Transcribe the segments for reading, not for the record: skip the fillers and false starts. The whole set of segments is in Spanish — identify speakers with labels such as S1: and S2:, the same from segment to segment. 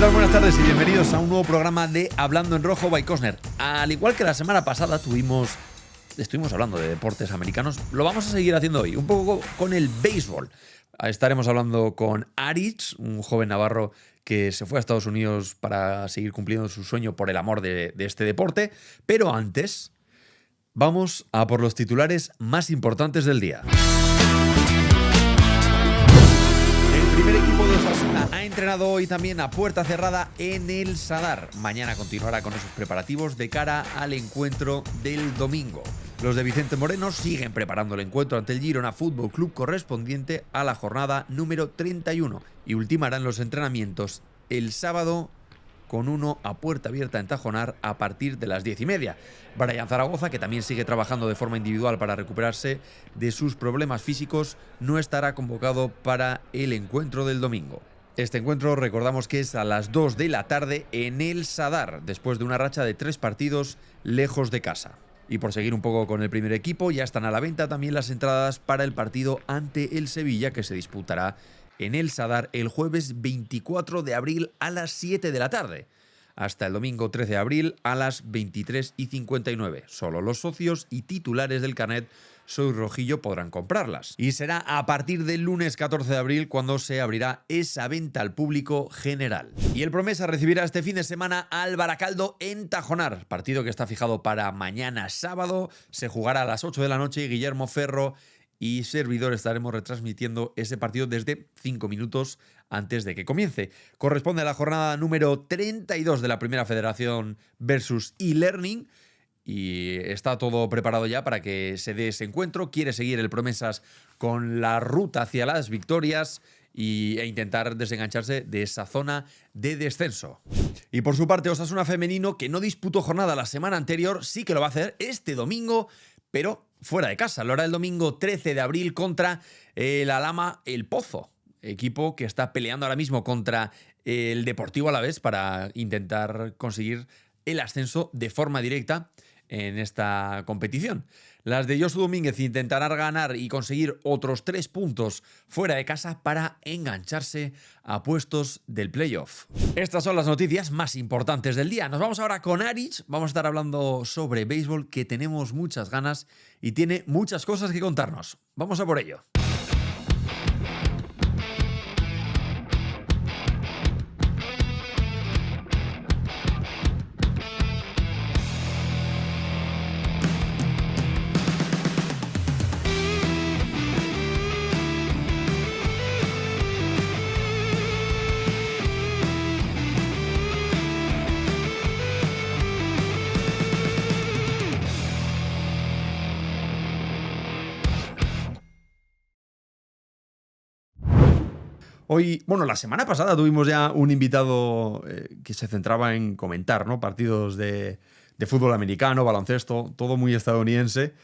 S1: tal? Buenas tardes y bienvenidos a un nuevo programa de Hablando en Rojo by Cosner. Al igual que la semana pasada estuvimos hablando de deportes americanos, lo vamos a seguir haciendo hoy, un poco con el béisbol. Estaremos hablando con Aritz, un joven navarro que se fue a Estados Unidos para seguir cumpliendo su sueño por el amor de este deporte. Pero antes, vamos a por los titulares más importantes del día. El primer equipo de Osasuna ha entrenado hoy también a puerta cerrada en el Sadar. Mañana continuará con esos preparativos de cara al encuentro del domingo. Los de Vicente Moreno siguen preparando el encuentro ante el Girona Fútbol Club correspondiente a la jornada número 31 y ultimarán los entrenamientos el sábado con uno a puerta abierta en Tajonar a partir de las 10:30. Brian Zaragoza, que también sigue trabajando de forma individual para recuperarse de sus problemas físicos, no estará convocado para el encuentro del domingo. Este encuentro, recordamos que es a las 2 de la tarde en el Sadar, después de una racha de 3 partidos lejos de casa. Y por seguir un poco con el primer equipo, ya están a la venta también las entradas para el partido ante el Sevilla, que se disputará en el Sadar el jueves 24 de abril a las 7 de la tarde, hasta el domingo 13 de abril a las 23:59. Solo los socios y titulares del carnet Soy Rojillo podrán comprarlas. Y será a partir del lunes 14 de abril cuando se abrirá esa venta al público general. Y el Promesa recibirá este fin de semana al Baracaldo en Tajonar, partido que está fijado para mañana sábado. Se jugará a las 8 de la noche y Guillermo Ferro y servidor estaremos retransmitiendo ese partido desde 5 minutos antes de que comience. Corresponde a la jornada número 32 de la Primera Federación versus e-Learning y está todo preparado ya para que se dé ese encuentro. Quiere seguir el Promesas con la ruta hacia las victorias e intentar desengancharse de esa zona de descenso. Y por su parte, Osasuna femenino, que no disputó jornada la semana anterior, sí que lo va a hacer este domingo, pero fuera de casa. Lo hará el domingo 13 de abril contra el Alhama El Pozo, equipo que está peleando ahora mismo contra el Deportivo Alavés para intentar conseguir el ascenso de forma directa en esta competición. Las de Josu Domínguez intentarán ganar y conseguir otros 3 puntos fuera de casa para engancharse a puestos del playoff. Estas son las noticias más importantes del día. Nos vamos ahora con Aritz. Vamos a estar hablando sobre béisbol, que tenemos muchas ganas y tiene muchas cosas que contarnos. Vamos a por ello. Hoy, la semana pasada tuvimos ya un invitado que se centraba en comentar, ¿no?, partidos de fútbol americano, baloncesto, todo muy estadounidense.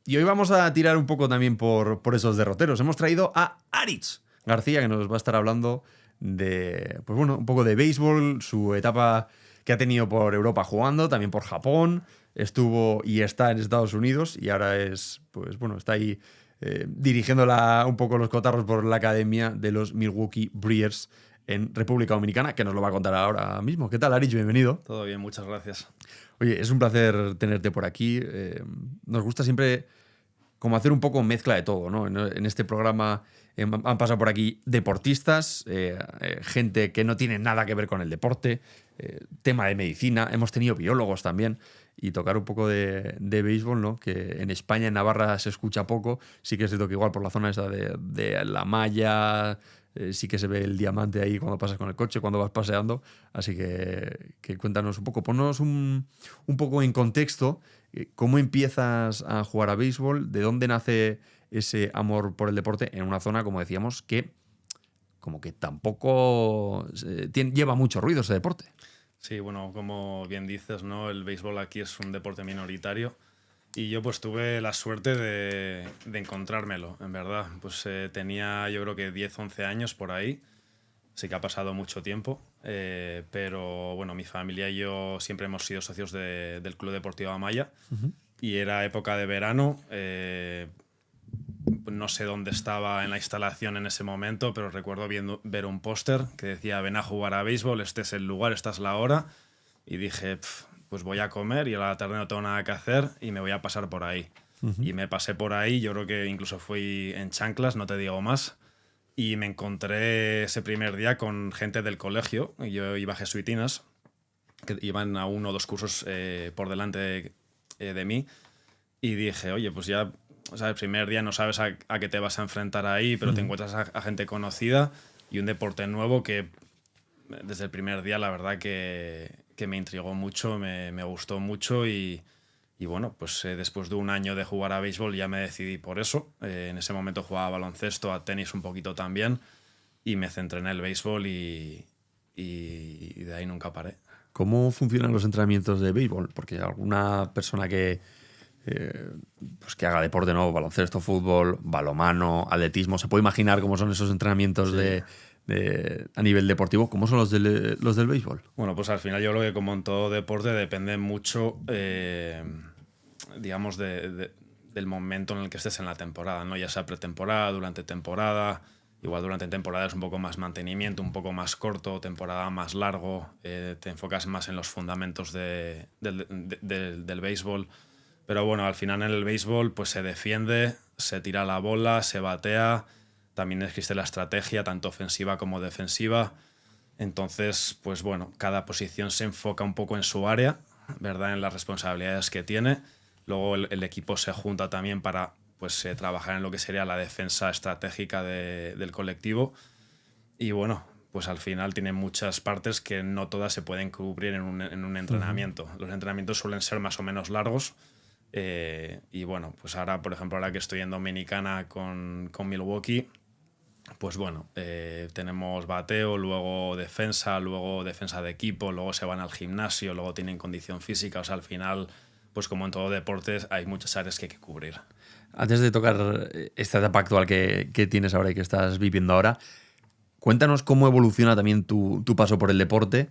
S1: Y hoy vamos a tirar un poco también por esos derroteros. Hemos traído a Aritz García, que nos va a estar hablando de, un poco de béisbol, su etapa que ha tenido por Europa jugando, también por Japón, estuvo y está en Estados Unidos y ahora está ahí dirigiendo un poco los cotarros por la academia de los Milwaukee Brewers en República Dominicana, que nos lo va a contar ahora mismo. ¿Qué tal, Aritz? Bienvenido.
S2: Todo bien, muchas gracias.
S1: Oye, es un placer tenerte por aquí. Nos gusta siempre como hacer un poco mezcla de todo, ¿no? En este programa han pasado por aquí deportistas, gente que no tiene nada que ver con el deporte, tema de medicina, hemos tenido biólogos también, y tocar un poco de béisbol, ¿no?, que en España, en Navarra, se escucha poco. Sí que es cierto que igual por la zona esa de la malla, sí que se ve el diamante ahí cuando pasas con el coche, cuando vas paseando. Así que cuéntanos un poco, ponnos un poco en contexto. ¿Cómo empiezas a jugar a béisbol? ¿De dónde nace ese amor por el deporte en una zona, como decíamos, que como que tampoco lleva mucho ruido ese deporte?
S2: Sí, bueno, como bien dices, ¿no?, el béisbol aquí es un deporte minoritario y yo pues tuve la suerte de encontrármelo, en verdad. Pues tenía, yo creo que 10, 11 años por ahí. Sí que ha pasado mucho tiempo, pero bueno, mi familia y yo siempre hemos sido socios del Club Deportivo Amaya. Y era época de verano, no sé dónde estaba en la instalación en ese momento, pero recuerdo ver un póster que decía: ven a jugar a béisbol, este es el lugar, esta es la hora. Y dije, pues voy a comer y a la tarde no tengo nada que hacer y me voy a pasar por ahí. Y me pasé por ahí, yo creo que incluso fui en chanclas, no te digo más. Y me encontré ese primer día con gente del colegio. Yo iba a jesuitinas, que iban a 1 o 2 cursos por delante de mí. Y dije, oye, pues ya, o sea, el primer día no sabes a qué te vas a enfrentar ahí, pero te encuentras a gente conocida y un deporte nuevo que desde el primer día la verdad que me intrigó mucho, me gustó mucho y bueno, pues después de un año de jugar a béisbol ya me decidí por eso. En ese momento jugaba a baloncesto, a tenis un poquito también y me centré en el béisbol y de ahí nunca paré.
S3: ¿Cómo funcionan los entrenamientos de béisbol? Porque alguna persona que pues que haga deporte, ¿no? Baloncesto, fútbol, balonmano, atletismo, se puede imaginar cómo son esos entrenamientos a nivel deportivo. ¿Cómo son los del béisbol?
S2: Bueno, pues al final yo creo que como en todo deporte depende mucho, digamos, del momento en el que estés en la temporada, ¿no? Ya sea pretemporada, durante temporada. Igual durante temporada es un poco más mantenimiento, un poco más corto, temporada más largo, te enfocas más en los fundamentos del béisbol. Pero bueno, al final en el béisbol pues se defiende, se tira la bola, se batea, también existe la estrategia, tanto ofensiva como defensiva. Entonces, pues bueno, cada posición se enfoca un poco en su área, ¿verdad? En las responsabilidades que tiene. Luego el equipo se junta también para pues, trabajar en lo que sería la defensa estratégica del colectivo. Y bueno, pues al final tiene muchas partes que no todas se pueden cubrir en un entrenamiento. Los entrenamientos suelen ser más o menos largos. Y bueno, pues ahora, por ejemplo, ahora que estoy en Dominicana con Milwaukee, pues bueno, tenemos bateo, luego defensa de equipo, luego se van al gimnasio, luego tienen condición física. O sea, al final, pues como en todo deporte, hay muchas áreas que hay que cubrir.
S3: Antes de tocar esta etapa actual que tienes ahora y que estás viviendo ahora, cuéntanos cómo evoluciona también tu paso por el deporte.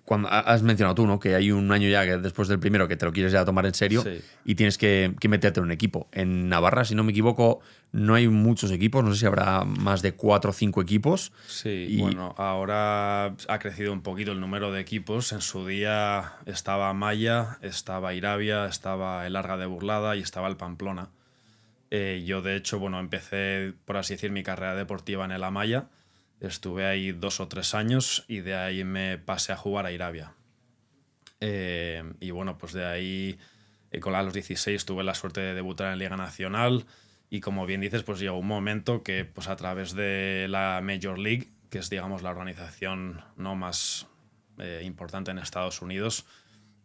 S3: Cuando has mencionado tú, ¿no? Que hay un año ya que después del primero que te lo quieres ya tomar en serio, sí, y tienes que meterte en un equipo. En Navarra, si no me equivoco, no hay muchos equipos, no sé si habrá más de 4 o 5 equipos.
S2: Sí, bueno, ahora ha crecido un poquito el número de equipos. En su día estaba Maya, estaba Irabia, estaba el Arga de Burlada y estaba el Pamplona. Yo, de hecho, bueno, empecé, por así decir, mi carrera deportiva en el Amaya. Estuve ahí 2 o 3 años y de ahí me pasé a jugar a Irabia. Y bueno, pues de ahí, a los 16, tuve la suerte de debutar en Liga Nacional y como bien dices, pues llegó un momento que pues a través de la Major League, que es digamos la organización no más importante en Estados Unidos,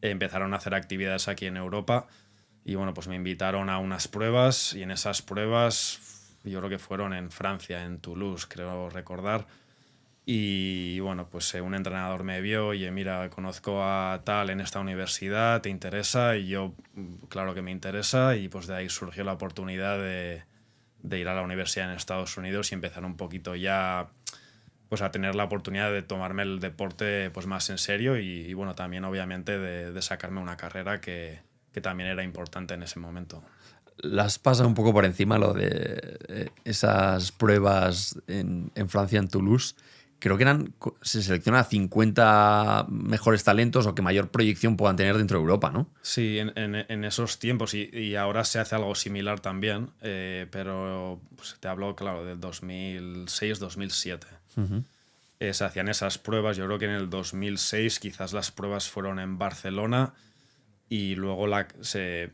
S2: empezaron a hacer actividades aquí en Europa y bueno, pues me invitaron a unas pruebas y en esas pruebas yo creo que fueron en Francia, en Toulouse, creo recordar. Y bueno, pues un entrenador me vio, oye, mira, conozco a tal en esta universidad, ¿te interesa? Y yo, claro que me interesa, y pues de ahí surgió la oportunidad de ir a la universidad en Estados Unidos y empezar un poquito ya pues a tener la oportunidad de tomarme el deporte pues más en serio y bueno, también obviamente de sacarme una carrera que también era importante en ese momento.
S3: Las pasa un poco por encima lo de esas pruebas en Francia, en Toulouse. Creo que se selecciona a 50 mejores talentos o que mayor proyección puedan tener dentro de Europa, ¿no?
S2: Sí, en esos tiempos y ahora se hace algo similar también, pero pues, te hablo, claro, del 2006-2007. Uh-huh. Se hacían esas pruebas, yo creo que en el 2006 quizás las pruebas fueron en Barcelona y luego se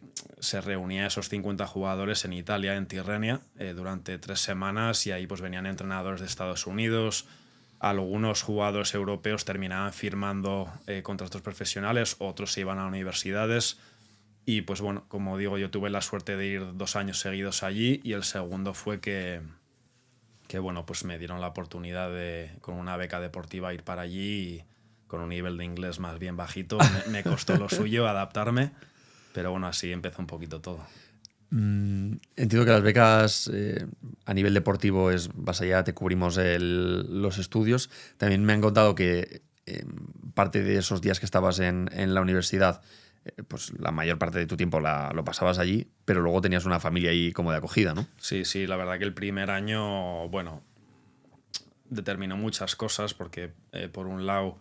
S2: reunía esos 50 jugadores en Italia, en Tirrenia, durante 3 semanas y ahí pues venían entrenadores de Estados Unidos. Algunos jugadores europeos terminaban firmando contratos profesionales, otros se iban a universidades y pues bueno, como digo, yo tuve la suerte de ir 2 años seguidos allí y el segundo fue que bueno, pues me dieron la oportunidad de, con una beca deportiva, ir para allí y con un nivel de inglés más bien bajito. Me costó lo suyo adaptarme, pero bueno, así empezó un poquito todo.
S3: Entiendo que las becas a nivel deportivo vas allá, te cubrimos los estudios. También me han contado que parte de esos días que estabas en la universidad pues la mayor parte de tu tiempo lo pasabas allí, pero luego tenías una familia ahí como de acogida, ¿no?
S2: Sí, sí, la verdad que el primer año, bueno, determinó muchas cosas porque, por un lado,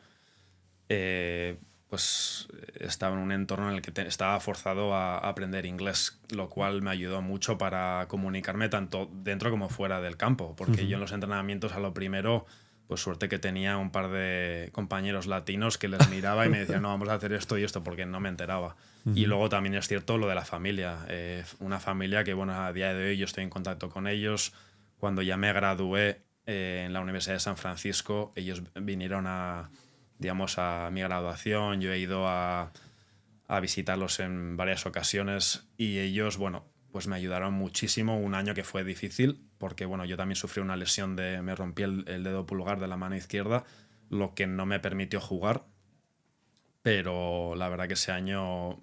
S2: pues estaba en un entorno en el que estaba forzado a aprender inglés, lo cual me ayudó mucho para comunicarme tanto dentro como fuera del campo, porque yo en los entrenamientos a lo primero, pues suerte que tenía un par de compañeros latinos que les miraba y me decían, no, vamos a hacer esto y esto, porque no me enteraba. Y luego también es cierto lo de la familia, una familia que, bueno, a día de hoy yo estoy en contacto con ellos. Cuando ya me gradué en la Universidad de San Francisco, ellos vinieron digamos, a mi graduación, yo he ido a visitarlos en varias ocasiones y ellos, bueno, pues me ayudaron muchísimo. Un año que fue difícil porque, bueno, yo también sufrí una lesión me rompí el dedo pulgar de la mano izquierda, lo que no me permitió jugar, pero la verdad que ese año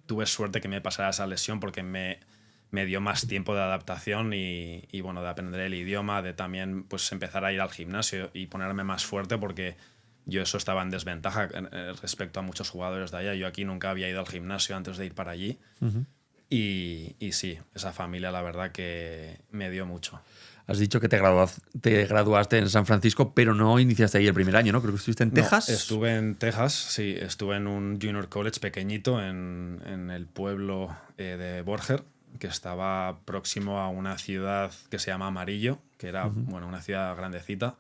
S2: tuve suerte que me pasara esa lesión porque me dio más tiempo de adaptación y, bueno, de aprender el idioma, de también pues empezar a ir al gimnasio y ponerme más fuerte porque yo eso estaba en desventaja respecto a muchos jugadores de allá. Yo aquí nunca había ido al gimnasio antes de ir para allí. Y sí, esa familia la verdad que me dio mucho.
S3: Has dicho que te graduaste en San Francisco, pero no iniciaste ahí el primer año, ¿no? Creo que estuviste en Texas.
S2: No, estuve en Texas, sí. Estuve en un junior college pequeñito en el pueblo de Borger, que estaba próximo a una ciudad que se llama Amarillo, que era bueno, una ciudad grandecita.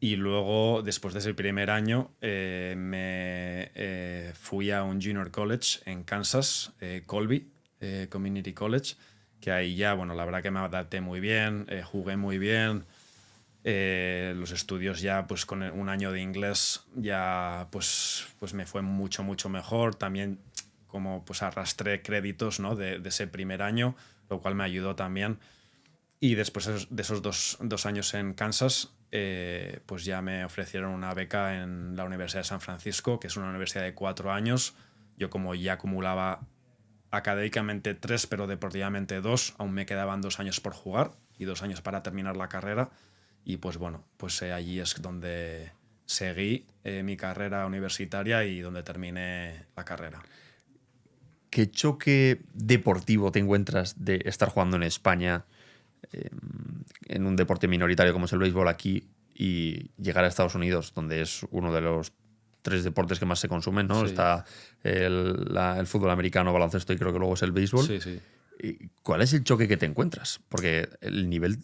S2: Y luego, después de ese primer año, me fui a un junior college en Kansas, Colby Community College, que ahí ya, bueno, la verdad que me adapté muy bien, jugué muy bien. Los estudios ya, pues con un año de inglés, ya pues me fue mucho, mucho mejor. También como pues arrastré créditos, ¿no? de ese primer año, lo cual me ayudó también. Y después de esos dos años en Kansas, pues ya me ofrecieron una beca en la Universidad de San Francisco, que es una universidad de 4 años. Yo como ya acumulaba académicamente 3, pero deportivamente 2, aún me quedaban 2 años por jugar y 2 años para terminar la carrera. Y pues bueno, pues allí es donde seguí mi carrera universitaria y donde terminé la carrera.
S3: ¿Qué choque deportivo te encuentras de estar jugando en España, en un deporte minoritario como es el béisbol aquí, y llegar a Estados Unidos, donde es uno de los 3 deportes que más se consumen, ¿no?
S2: Sí.
S3: Está el fútbol americano, baloncesto y creo que luego es el béisbol.
S2: Sí, sí.
S3: ¿Cuál es el choque que te encuentras? Porque el nivel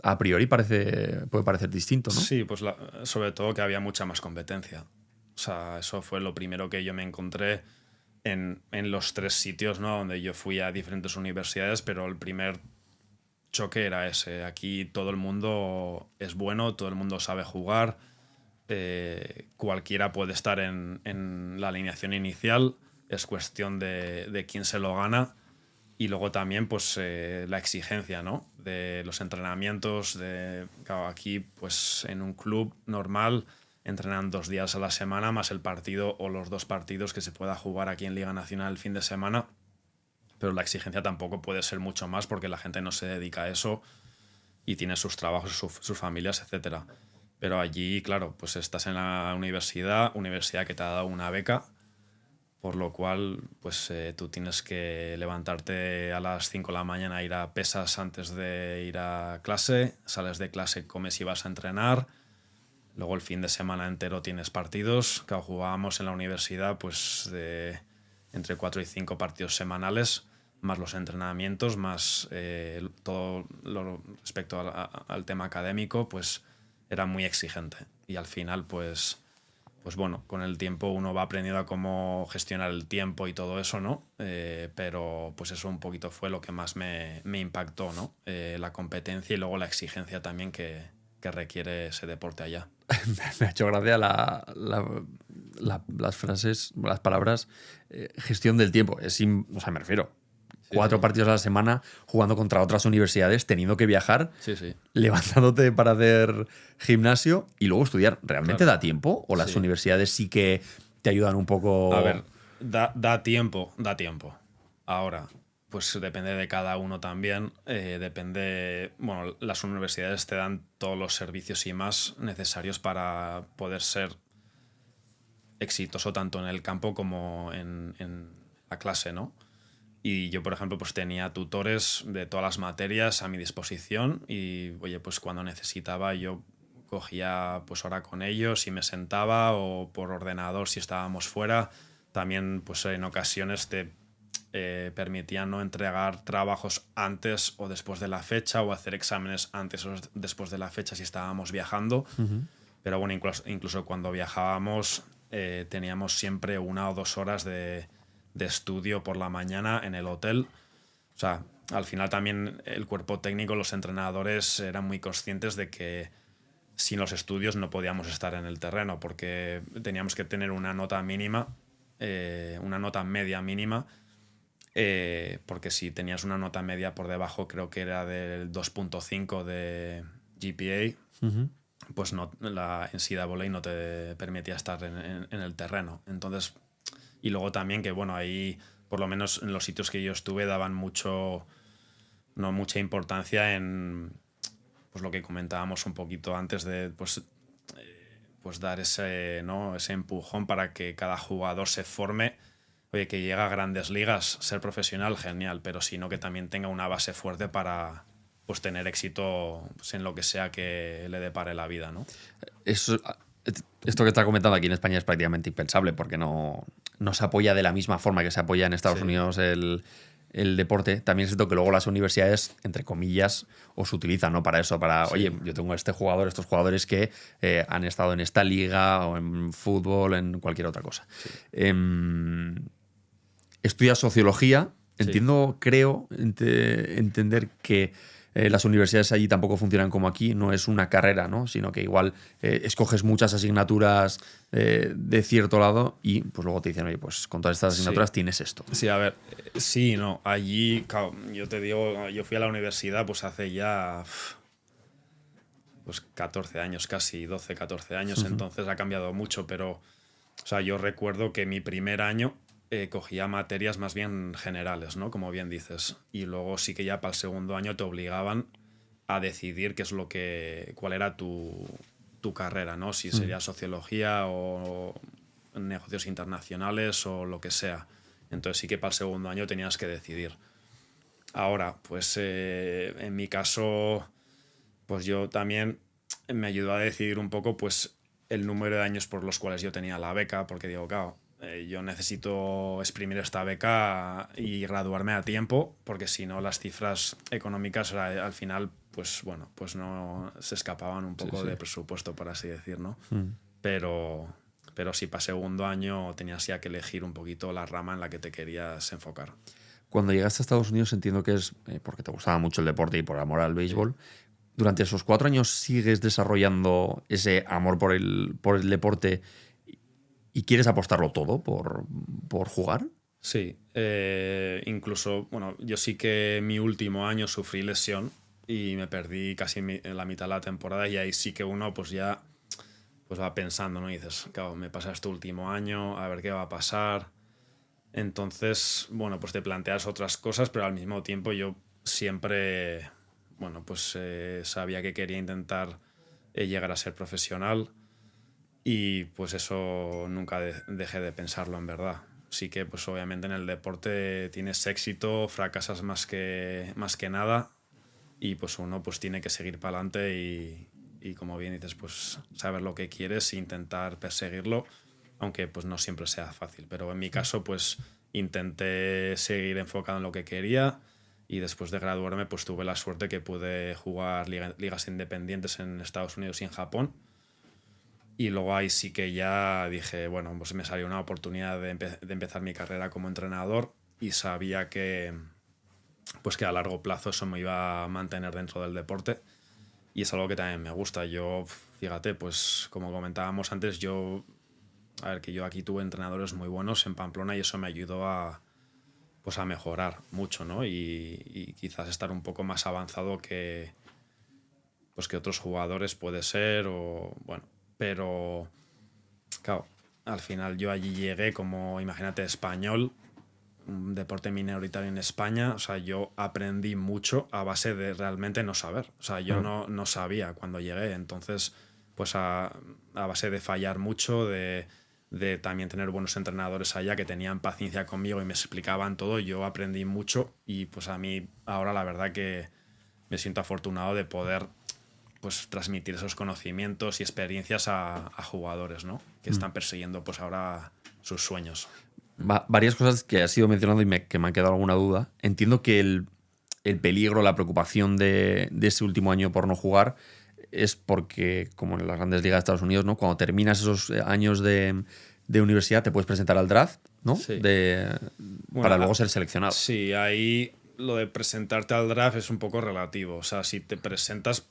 S3: a priori puede parecer distinto, ¿no?
S2: Sí, pues sobre todo que había mucha más competencia. O sea, eso fue lo primero que yo me encontré en los 3 sitios, ¿no? Donde yo fui a diferentes universidades, pero el primer choque era ese. Aquí todo el mundo es bueno, todo el mundo sabe jugar, cualquiera puede estar en la alineación inicial, es cuestión de quién se lo gana. Y luego también pues la exigencia, ¿no? De los entrenamientos. Claro, aquí pues en un club normal entrenan 2 días a la semana más el partido o los 2 partidos que se pueda jugar aquí en Liga Nacional el fin de semana. Pero la exigencia tampoco puede ser mucho más porque la gente no se dedica a eso y tiene sus trabajos, sus familias, etc. Pero allí, claro, pues estás en la universidad que te ha dado una beca, por lo cual pues tú tienes que levantarte a las 5 de la mañana, ir a pesas antes de ir a clase, sales de clase, comes y vas a entrenar, luego el fin de semana entero tienes partidos, que jugábamos en la universidad pues entre 4 y 5 partidos semanales, más los entrenamientos, más todo lo respecto al tema académico, pues era muy exigente. Y al final, pues bueno, con el tiempo uno va aprendiendo a cómo gestionar el tiempo y todo eso, ¿no? Pero pues eso un poquito fue lo que más me impactó, ¿no? La competencia y luego la exigencia también que requiere ese deporte allá.
S3: Me ha hecho gracia las frases, las palabras, gestión del tiempo. O sea, me refiero. 4 partidos a la semana jugando contra otras universidades, teniendo que viajar, levantándote para hacer gimnasio y luego estudiar. ¿Realmente da tiempo? ¿O las universidades sí que te ayudan un poco?
S2: A ver, da tiempo. Ahora, pues depende de cada uno también. Bueno, las universidades te dan todos los servicios y más necesarios para poder ser exitoso tanto en el campo como en la clase, ¿no? Y yo, por ejemplo, pues tenía tutores de todas las materias a mi disposición y, oye, pues cuando necesitaba yo cogía pues hora con ellos y me sentaba, o por ordenador si estábamos fuera. También pues en ocasiones te permitían no entregar trabajos antes o después de la fecha, o hacer exámenes antes o después de la fecha si estábamos viajando. Pero bueno, incluso cuando viajábamos teníamos siempre 1 o 2 horas de estudio por la mañana en el hotel. O sea, al final también el cuerpo técnico, los entrenadores eran muy conscientes de que sin los estudios no podíamos estar en el terreno, porque teníamos que tener una nota mínima, una nota media mínima, porque si tenías una nota media por debajo, creo que era del 2.5 de GPA, pues no, la NCAA no te permitía estar en el terreno. Entonces, y luego también que, bueno, ahí, por lo menos en los sitios que yo estuve, daban mucha importancia en pues lo que comentábamos un poquito antes de pues dar ese empujón para que cada jugador se forme. Oye, que llega a grandes ligas, ser profesional, genial, pero sino que también tenga una base fuerte para pues tener éxito pues, en lo que sea que le depare la vida, ¿no?
S3: Esto que está comentando aquí en España es prácticamente impensable, porque no se apoya de la misma forma que se apoya en Estados Unidos el deporte. También es cierto que luego las universidades, entre comillas, os utilizan, ¿no? Para eso, oye, yo tengo estos jugadores que han estado en esta liga o en fútbol, en cualquier otra cosa. Sí. Estudias sociología. Creo entender que las universidades allí tampoco funcionan como aquí, no es una carrera, ¿no? Sino que igual escoges muchas asignaturas de cierto lado y pues luego te dicen, oye, pues con todas estas asignaturas tienes esto.
S2: Sí, a ver, sí, no, allí, claro, yo te digo, yo fui a la universidad pues hace ya pues 14 años casi, 12, 14 años, entonces ha cambiado mucho, pero o sea, yo recuerdo que mi primer año cogía materias más bien generales, ¿no? Como bien dices. Y luego sí que ya para el segundo año te obligaban a decidir cuál era tu carrera, ¿no? Si sería sociología o negocios internacionales o lo que sea. Entonces sí que para el segundo año tenías que decidir. Ahora, pues en mi caso, pues yo también me ayudó a decidir un poco pues el número de años por los cuales yo tenía la beca, porque digo, claro, yo necesito exprimir esta beca y graduarme a tiempo, porque si no las cifras económicas al final pues bueno, pues no se escapaban un poco de presupuesto, por así decir, ¿no? Pero sí, para segundo año tenías ya que elegir un poquito la rama en la que te querías enfocar.
S3: Cuando llegaste a Estados Unidos entiendo que es porque te gustaba mucho el deporte y por amor al béisbol. Durante esos 4 años sigues desarrollando ese amor por el deporte y quieres apostarlo todo por jugar.
S2: Sí, incluso, bueno, yo sí que mi último año sufrí lesión y me perdí casi la mitad de la temporada, y ahí sí que uno pues ya pues va pensando, ¿no? Y dices, claro, me pasa este último año, a ver qué va a pasar. Entonces, bueno, pues te planteas otras cosas, pero al mismo tiempo yo siempre, bueno, pues sabía que quería intentar llegar a ser profesional, y pues eso nunca dejé de pensarlo, en verdad. Sí que pues obviamente en el deporte tienes éxito, fracasas más que nada, y pues uno pues tiene que seguir para adelante y como bien dices, pues saber lo que quieres e intentar perseguirlo, aunque pues no siempre sea fácil. Pero en mi caso pues intenté seguir enfocado en lo que quería, y después de graduarme pues tuve la suerte que pude jugar ligas independientes en Estados Unidos y en Japón. Y luego ahí sí que ya dije, bueno, pues me salió una oportunidad de empezar mi carrera como entrenador, y sabía que a largo plazo eso me iba a mantener dentro del deporte, y es algo que también me gusta. Yo, fíjate, pues como comentábamos antes, yo aquí tuve entrenadores muy buenos en Pamplona, y eso me ayudó a mejorar mucho, ¿no? Y quizás estar un poco más avanzado que otros jugadores puede ser, o bueno. Pero, claro, al final yo allí llegué como, imagínate, español, un deporte minoritario en España. O sea, yo aprendí mucho a base de realmente no saber. O sea, yo no sabía cuando llegué. Entonces, pues a base de fallar mucho, de de también tener buenos entrenadores allá que tenían paciencia conmigo y me explicaban todo. Yo aprendí mucho y pues a mí ahora la verdad que me siento afortunado de poder pues transmitir esos conocimientos y experiencias a jugadores, ¿no? Que están persiguiendo pues ahora sus sueños.
S3: Varias cosas que has ido mencionando y que me han quedado alguna duda. Entiendo que el peligro, la preocupación de ese último año por no jugar es porque, como en las grandes ligas de Estados Unidos, ¿no? Cuando terminas esos años de universidad te puedes presentar al draft, ¿no?
S2: Sí.
S3: Para luego ser seleccionado.
S2: Sí, ahí lo de presentarte al draft es un poco relativo. O sea, si te presentas,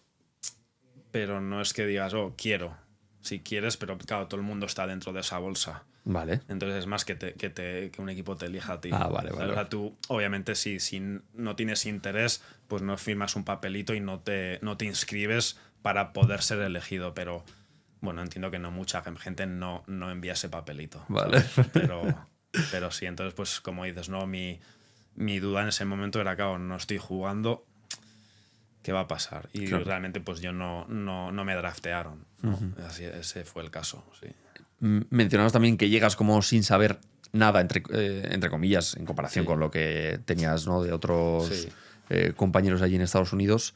S2: pero no es que digas, oh, quiero. Si quieres, pero claro, todo el mundo está dentro de esa bolsa.
S3: Vale.
S2: Entonces es más que un equipo te elija a ti.
S3: Vale.
S2: O sea, tú, obviamente, si no tienes interés, pues no firmas un papelito y no te inscribes para poder ser elegido. Pero bueno, entiendo que no mucha gente no envía ese papelito.
S3: Vale.
S2: Pero sí, entonces, pues como dices, ¿no? Mi duda en ese momento era, claro, no estoy jugando, ¿qué va a pasar? Y
S3: claro,
S2: realmente pues yo no me draftearon, ¿no? Así, ese fue el caso, sí.
S3: Mencionabas también que llegas como sin saber nada, entre comillas, en comparación con lo que tenías, ¿no? De otros compañeros allí en Estados Unidos.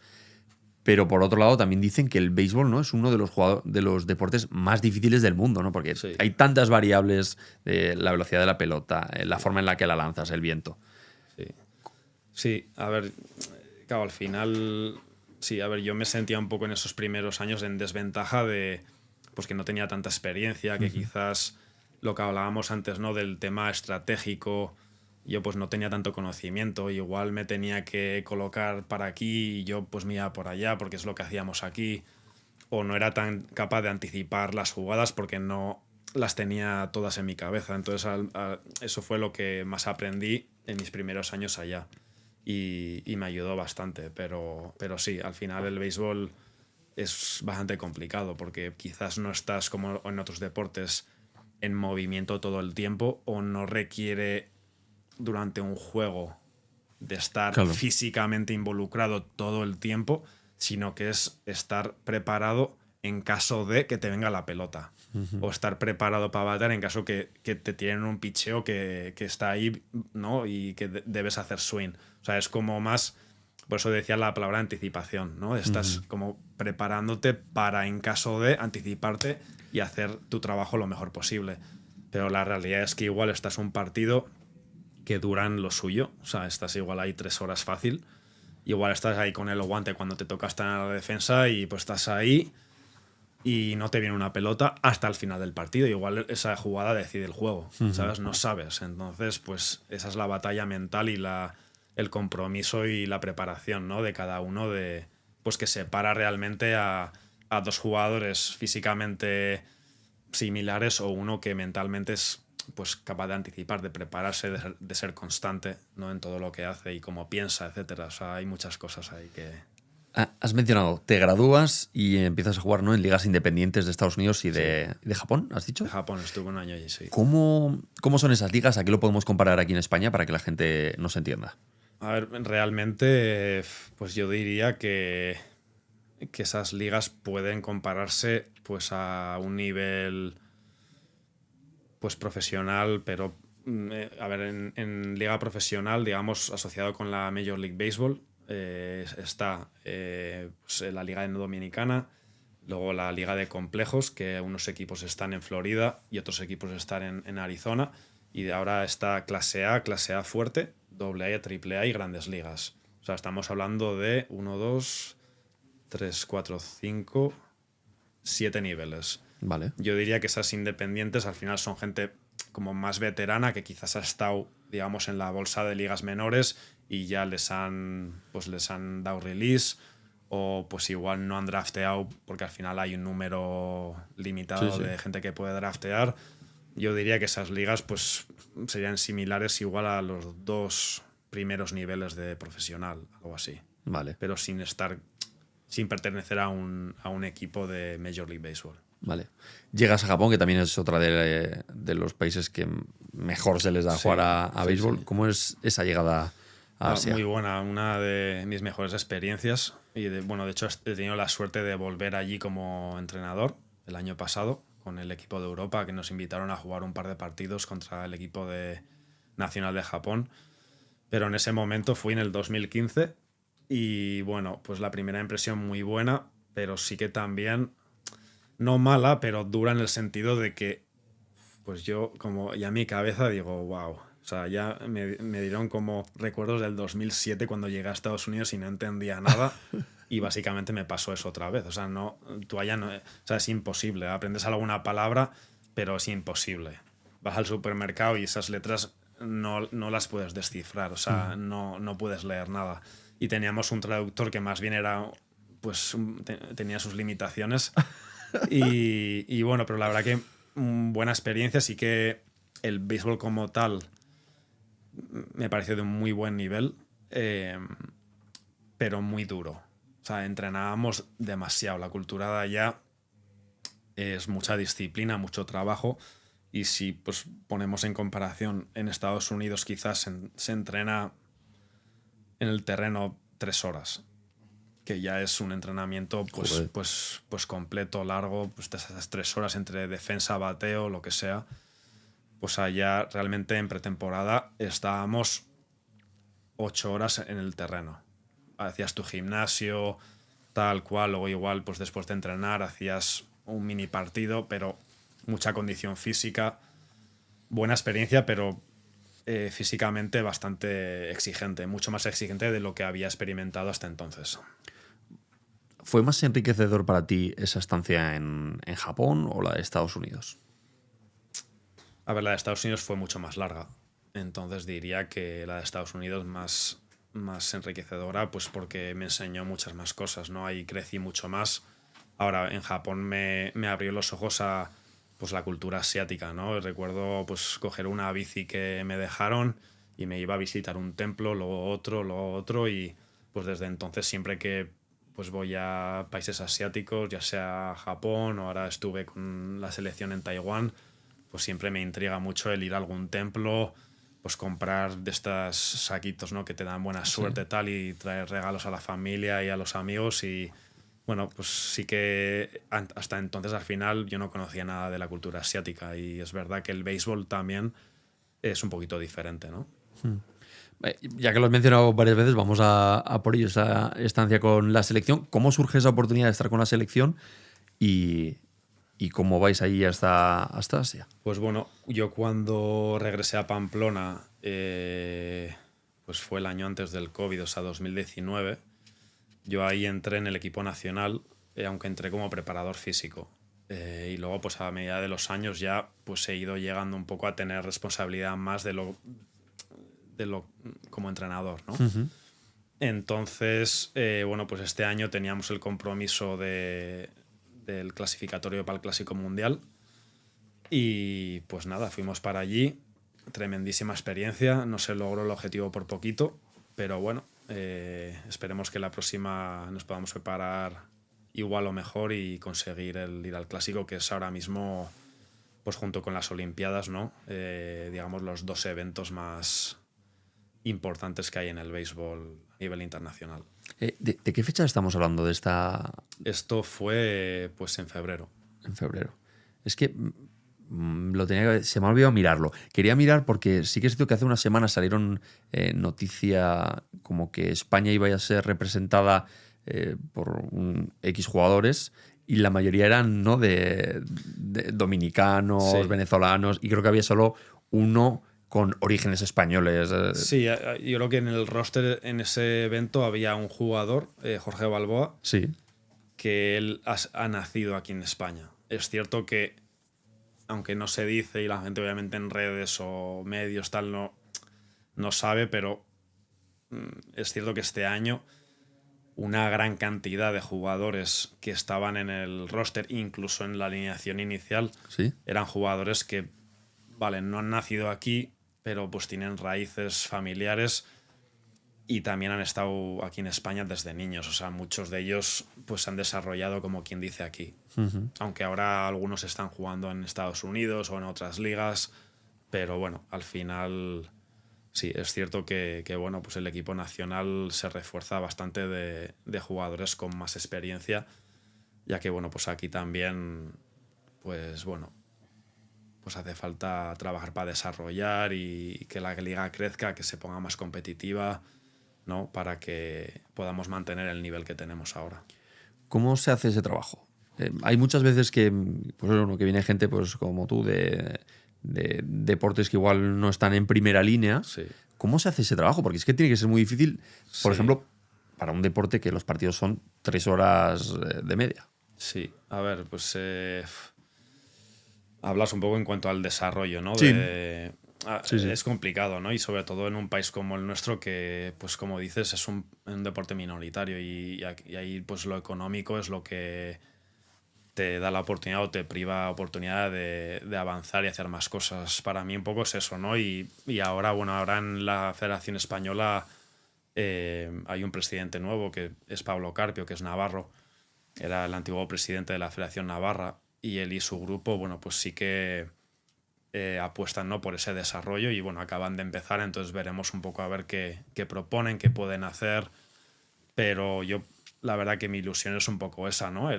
S3: Pero por otro lado también dicen que el béisbol, ¿no? Es uno de los deportes más difíciles del mundo, ¿no? Porque hay tantas variables, la velocidad de la pelota, la forma en la que la lanzas, el viento.
S2: Sí, a ver, claro, al final, sí, a ver, yo me sentía un poco en esos primeros años en desventaja de, pues que no tenía tanta experiencia, que quizás lo que hablábamos antes, ¿no? Del tema estratégico, yo pues no tenía tanto conocimiento, igual me tenía que colocar para aquí y yo pues me iba por allá porque es lo que hacíamos aquí, o no era tan capaz de anticipar las jugadas porque no las tenía todas en mi cabeza. Entonces eso fue lo que más aprendí en mis primeros años allá y me ayudó bastante, pero sí, al final el béisbol es bastante complicado porque quizás no estás como en otros deportes en movimiento todo el tiempo o no requiere durante un juego de estar físicamente involucrado todo el tiempo, sino que es estar preparado en caso de que te venga la pelota o estar preparado para batear en caso que te tiren un picheo que está ahí, ¿no? Y que debes hacer swing. O sea, es como más, por eso decía la palabra anticipación, ¿no? Estás como preparándote para en caso de anticiparte y hacer tu trabajo lo mejor posible. Pero la realidad es que igual estás un partido que duran lo suyo, o sea, estás igual ahí 3 horas fácil, igual estás ahí con el guante cuando te toca estar en la defensa y pues estás ahí y no te viene una pelota hasta el final del partido, igual esa jugada decide el juego, ¿sabes? No sabes, entonces pues esa es la batalla mental y el compromiso y la preparación, ¿no? De cada uno, de pues que separa realmente a dos jugadores físicamente similares o uno que mentalmente es pues capaz de anticipar, de prepararse, de ser constante, ¿no? En todo lo que hace y cómo piensa, etcétera. O sea, hay muchas cosas ahí que...
S3: Has mencionado, te gradúas y empiezas a jugar, ¿no? En ligas independientes de Estados Unidos y de Japón, ¿has dicho?
S2: De Japón, estuve un año allí, sí.
S3: ¿Cómo son esas ligas? ¿A qué lo podemos comparar aquí en España para que la gente nos entienda?
S2: A ver, realmente, pues yo diría que esas ligas pueden compararse pues a un nivel pues profesional, pero a ver, en liga profesional, digamos, asociado con la Major League Baseball, está pues, la Liga Dominicana, luego la Liga de Complejos, que unos equipos están en Florida y otros equipos están en Arizona, y ahora está clase A fuerte, AA, AAA y Grandes Ligas. O sea, estamos hablando de 1, 2, 3, 4, 5, 7 niveles.
S3: Vale.
S2: Yo diría que esas independientes al final son gente como más veterana que quizás ha estado, digamos, en la bolsa de ligas menores y ya les han dado release o pues igual no han drafteado porque al final hay un número limitado de gente que puede draftear. Yo diría que esas ligas pues serían similares igual a los 2 primeros niveles de profesional, algo así.
S3: Vale.
S2: Pero sin pertenecer a un equipo de Major League Baseball.
S3: Vale. Llegas a Japón, que también es otra de los países que mejor se les da jugar a béisbol. Sí. ¿Cómo es esa llegada a Asia?
S2: Muy buena, una de mis mejores experiencias. Y de hecho he tenido la suerte de volver allí como entrenador el año pasado, con el equipo de Europa, que nos invitaron a jugar un par de partidos contra el equipo nacional de Japón. Pero en ese momento fui en el 2015 y bueno, pues la primera impresión muy buena, pero sí que también, no mala, pero dura en el sentido de que pues yo como ya mi cabeza digo, wow. O sea, ya me dieron como recuerdos del 2007 cuando llegué a Estados Unidos y no entendía nada y básicamente me pasó eso otra vez. O sea, no, tú allá no, o sea, es imposible. Aprendes alguna palabra, pero es imposible. Vas al supermercado y esas letras no las puedes descifrar. O sea, no puedes leer nada. Y teníamos un traductor que más bien era, pues, tenía sus limitaciones. Y bueno, pero la verdad que buena experiencia. Sí que el béisbol como tal me pareció de un muy buen nivel, pero muy duro. O sea, entrenábamos demasiado. La cultura de allá es mucha disciplina, mucho trabajo. Y si pues, ponemos en comparación, en Estados Unidos quizás se entrena en el terreno 3 horas, que ya es un entrenamiento pues completo, largo, pues de esas 3 horas entre defensa, bateo, lo que sea. Pues allá realmente en pretemporada estábamos 8 horas en el terreno. Hacías tu gimnasio, tal cual, luego igual pues después de entrenar hacías un mini partido, pero mucha condición física, buena experiencia, pero físicamente bastante exigente, mucho más exigente de lo que había experimentado hasta entonces.
S3: ¿Fue más enriquecedor para ti esa estancia en Japón o la de Estados Unidos?
S2: A ver, la de Estados Unidos fue mucho más larga. Entonces diría que la de Estados Unidos más enriquecedora, pues porque me enseñó muchas más cosas, ¿no? Ahí crecí mucho más. Ahora, en Japón me abrió los ojos a pues, la cultura asiática, ¿no? Recuerdo pues coger una bici que me dejaron y me iba a visitar un templo, luego otro y pues desde entonces siempre que pues voy a países asiáticos, ya sea Japón o ahora estuve con la selección en Taiwán, pues siempre me intriga mucho el ir a algún templo, pues comprar de estos saquitos, ¿no? Que te dan buena suerte, tal, y traer regalos a la familia y a los amigos. Y bueno, pues sí que hasta entonces al final yo no conocía nada de la cultura asiática y es verdad que el béisbol también es un poquito diferente, ¿no?
S3: Ya que lo has mencionado varias veces, vamos a por ello, esa estancia con la selección. ¿Cómo surge esa oportunidad de estar con la selección y cómo vais ahí hasta Asia?
S2: Pues bueno, yo cuando regresé a Pamplona, pues fue el año antes del COVID, o sea, 2019. Yo ahí entré en el equipo nacional, aunque entré como preparador físico. Y luego, pues a medida de los años ya pues he ido llegando un poco a tener responsabilidad más de lo como entrenador, ¿no?
S3: Uh-huh.
S2: Entonces, bueno, pues este año teníamos el compromiso del clasificatorio para el Clásico Mundial y pues nada, fuimos para allí, tremendísima experiencia, no se logró el objetivo por poquito, pero bueno, esperemos que la próxima nos podamos preparar igual o mejor y conseguir el ir al Clásico, que es ahora mismo, pues junto con las Olimpiadas, ¿no? Digamos los 2 eventos más importantes que hay en el béisbol a nivel internacional.
S3: ¿De qué fecha estamos hablando de esta?
S2: Esto fue pues en febrero.
S3: En febrero. Es que se me ha olvidado mirarlo. Quería mirar porque sí que es cierto que hace unas semanas salieron noticia como que España iba a ser representada por X jugadores y la mayoría eran ¿no? de dominicanos, sí, venezolanos, y creo que había solo uno con orígenes españoles.
S2: Sí, yo creo que en el roster en ese evento había un jugador, Jorge Balboa,
S3: sí,
S2: que él ha nacido aquí en España. Es cierto que, aunque no se dice y la gente obviamente en redes o medios tal no sabe, pero es cierto que este año una gran cantidad de jugadores que estaban en el roster, incluso en la alineación inicial,
S3: ¿sí?
S2: Eran jugadores que, vale, no han nacido aquí, pero pues tienen raíces familiares y también han estado aquí en España desde niños. O sea, muchos de ellos pues se han desarrollado como quien dice aquí.
S3: Uh-huh.
S2: Aunque ahora algunos están jugando en Estados Unidos o en otras ligas, pero bueno, al final sí, es cierto que bueno, pues el equipo nacional se refuerza bastante de jugadores con más experiencia, ya que bueno, pues aquí también pues bueno, pues hace falta trabajar para desarrollar y que la liga crezca, que se ponga más competitiva, ¿no? Para que podamos mantener el nivel que tenemos ahora.
S3: ¿Cómo se hace ese trabajo? Hay muchas veces que, pues, bueno, que viene gente pues, como tú de deportes que igual no están en primera línea.
S2: Sí.
S3: ¿Cómo se hace ese trabajo? Porque es que tiene que ser muy difícil, por
S2: Sí.
S3: ejemplo, para un deporte que los partidos son 3 horas de media.
S2: Sí, a ver, pues hablas un poco en cuanto al desarrollo, ¿no?
S3: Sí. Sí.
S2: Es complicado, ¿no? Y sobre todo en un país como el nuestro que, pues como dices, es un deporte minoritario y ahí pues lo económico es lo que te da la oportunidad o te priva oportunidad de avanzar y hacer más cosas. Para mí un poco es eso, ¿no? Y ahora, bueno, ahora en la Federación Española hay un presidente nuevo que es Pablo Carpio, que es navarro. Era el antiguo presidente de la Federación Navarra y él y su grupo, bueno, pues sí que apuestan, ¿no?, por ese desarrollo y bueno, acaban de empezar, entonces veremos un poco a ver qué proponen, qué pueden hacer, pero yo la verdad que mi ilusión es un poco esa, ¿no?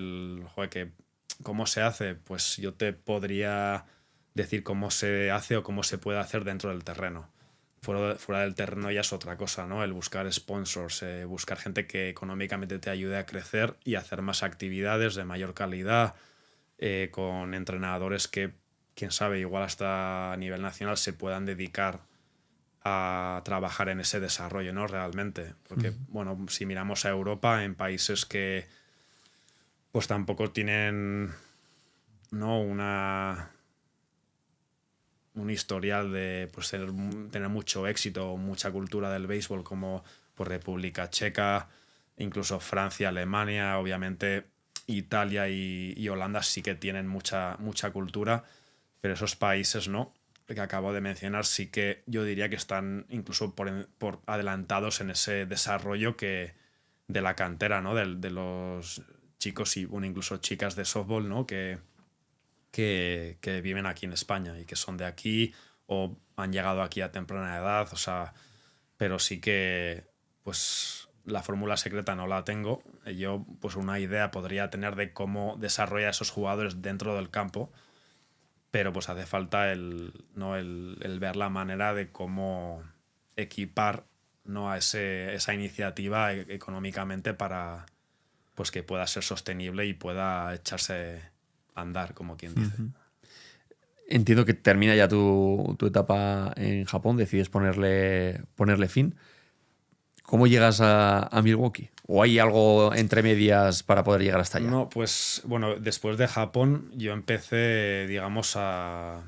S2: Que ¿cómo se hace? Pues yo te podría decir cómo se hace o cómo se puede hacer dentro del terreno. Fuera del terreno ya es otra cosa, ¿no? El buscar sponsors, buscar gente que económicamente te ayude a crecer y hacer más actividades de mayor calidad, con entrenadores que, quién sabe, igual hasta a nivel nacional se puedan dedicar a trabajar en ese desarrollo, ¿no? Realmente. Porque, bueno, si miramos a Europa, en países que pues tampoco tienen, ¿no?, un historial de pues, tener mucho éxito, mucha cultura del béisbol, como por República Checa, incluso Francia, Alemania, obviamente Italia y Holanda sí que tienen mucha cultura, pero esos países no, que acabo de mencionar, sí que yo diría que están incluso por adelantados en ese desarrollo que de la cantera, ¿no?, de los chicos y bueno, incluso chicas de softball, ¿no?, que viven aquí en España y que son de aquí o han llegado aquí a temprana edad, o sea, pero sí que pues la fórmula secreta no la tengo. Yo pues una idea podría tener de cómo desarrollar a esos jugadores dentro del campo, pero pues hace falta el ver la manera de cómo equipar, ¿no?, a esa iniciativa económicamente para pues que pueda ser sostenible y pueda echarse a andar, como quien dice.
S3: Entiendo que termina ya tu etapa en Japón, decides ponerle fin. ¿Cómo llegas a Milwaukee? ¿O hay algo entre medias para poder llegar hasta allá?
S2: No, pues bueno, después de Japón yo empecé, digamos, a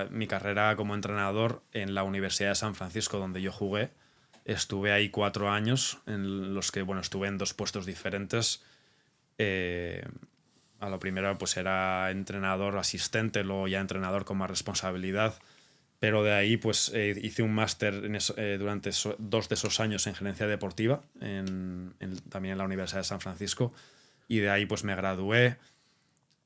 S2: mi carrera como entrenador en la Universidad de San Francisco, donde yo jugué. Estuve ahí 4 años, en los que bueno, estuve en 2 puestos diferentes. A lo primero pues era entrenador asistente, luego ya entrenador con más responsabilidad. Pero de ahí pues hice un máster durante 2 de esos años en gerencia deportiva, también en la Universidad de San Francisco. Y de ahí pues me gradué.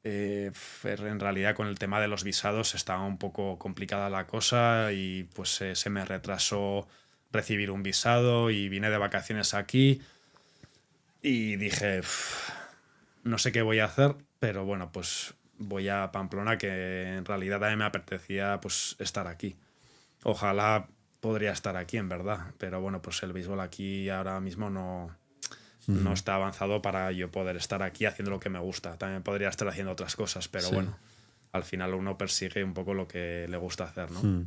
S2: En realidad con el tema de los visados estaba un poco complicada la cosa y pues se me retrasó recibir un visado y vine de vacaciones aquí y dije, no sé qué voy a hacer, pero bueno, pues voy a Pamplona, que en realidad a mí me apetecía pues estar aquí. Ojalá podría estar aquí, en verdad, pero bueno, pues el béisbol aquí ahora mismo no está avanzado para yo poder estar aquí haciendo lo que me gusta. También podría estar haciendo otras cosas, pero bueno, al final uno persigue un poco lo que le gusta hacer, ¿no?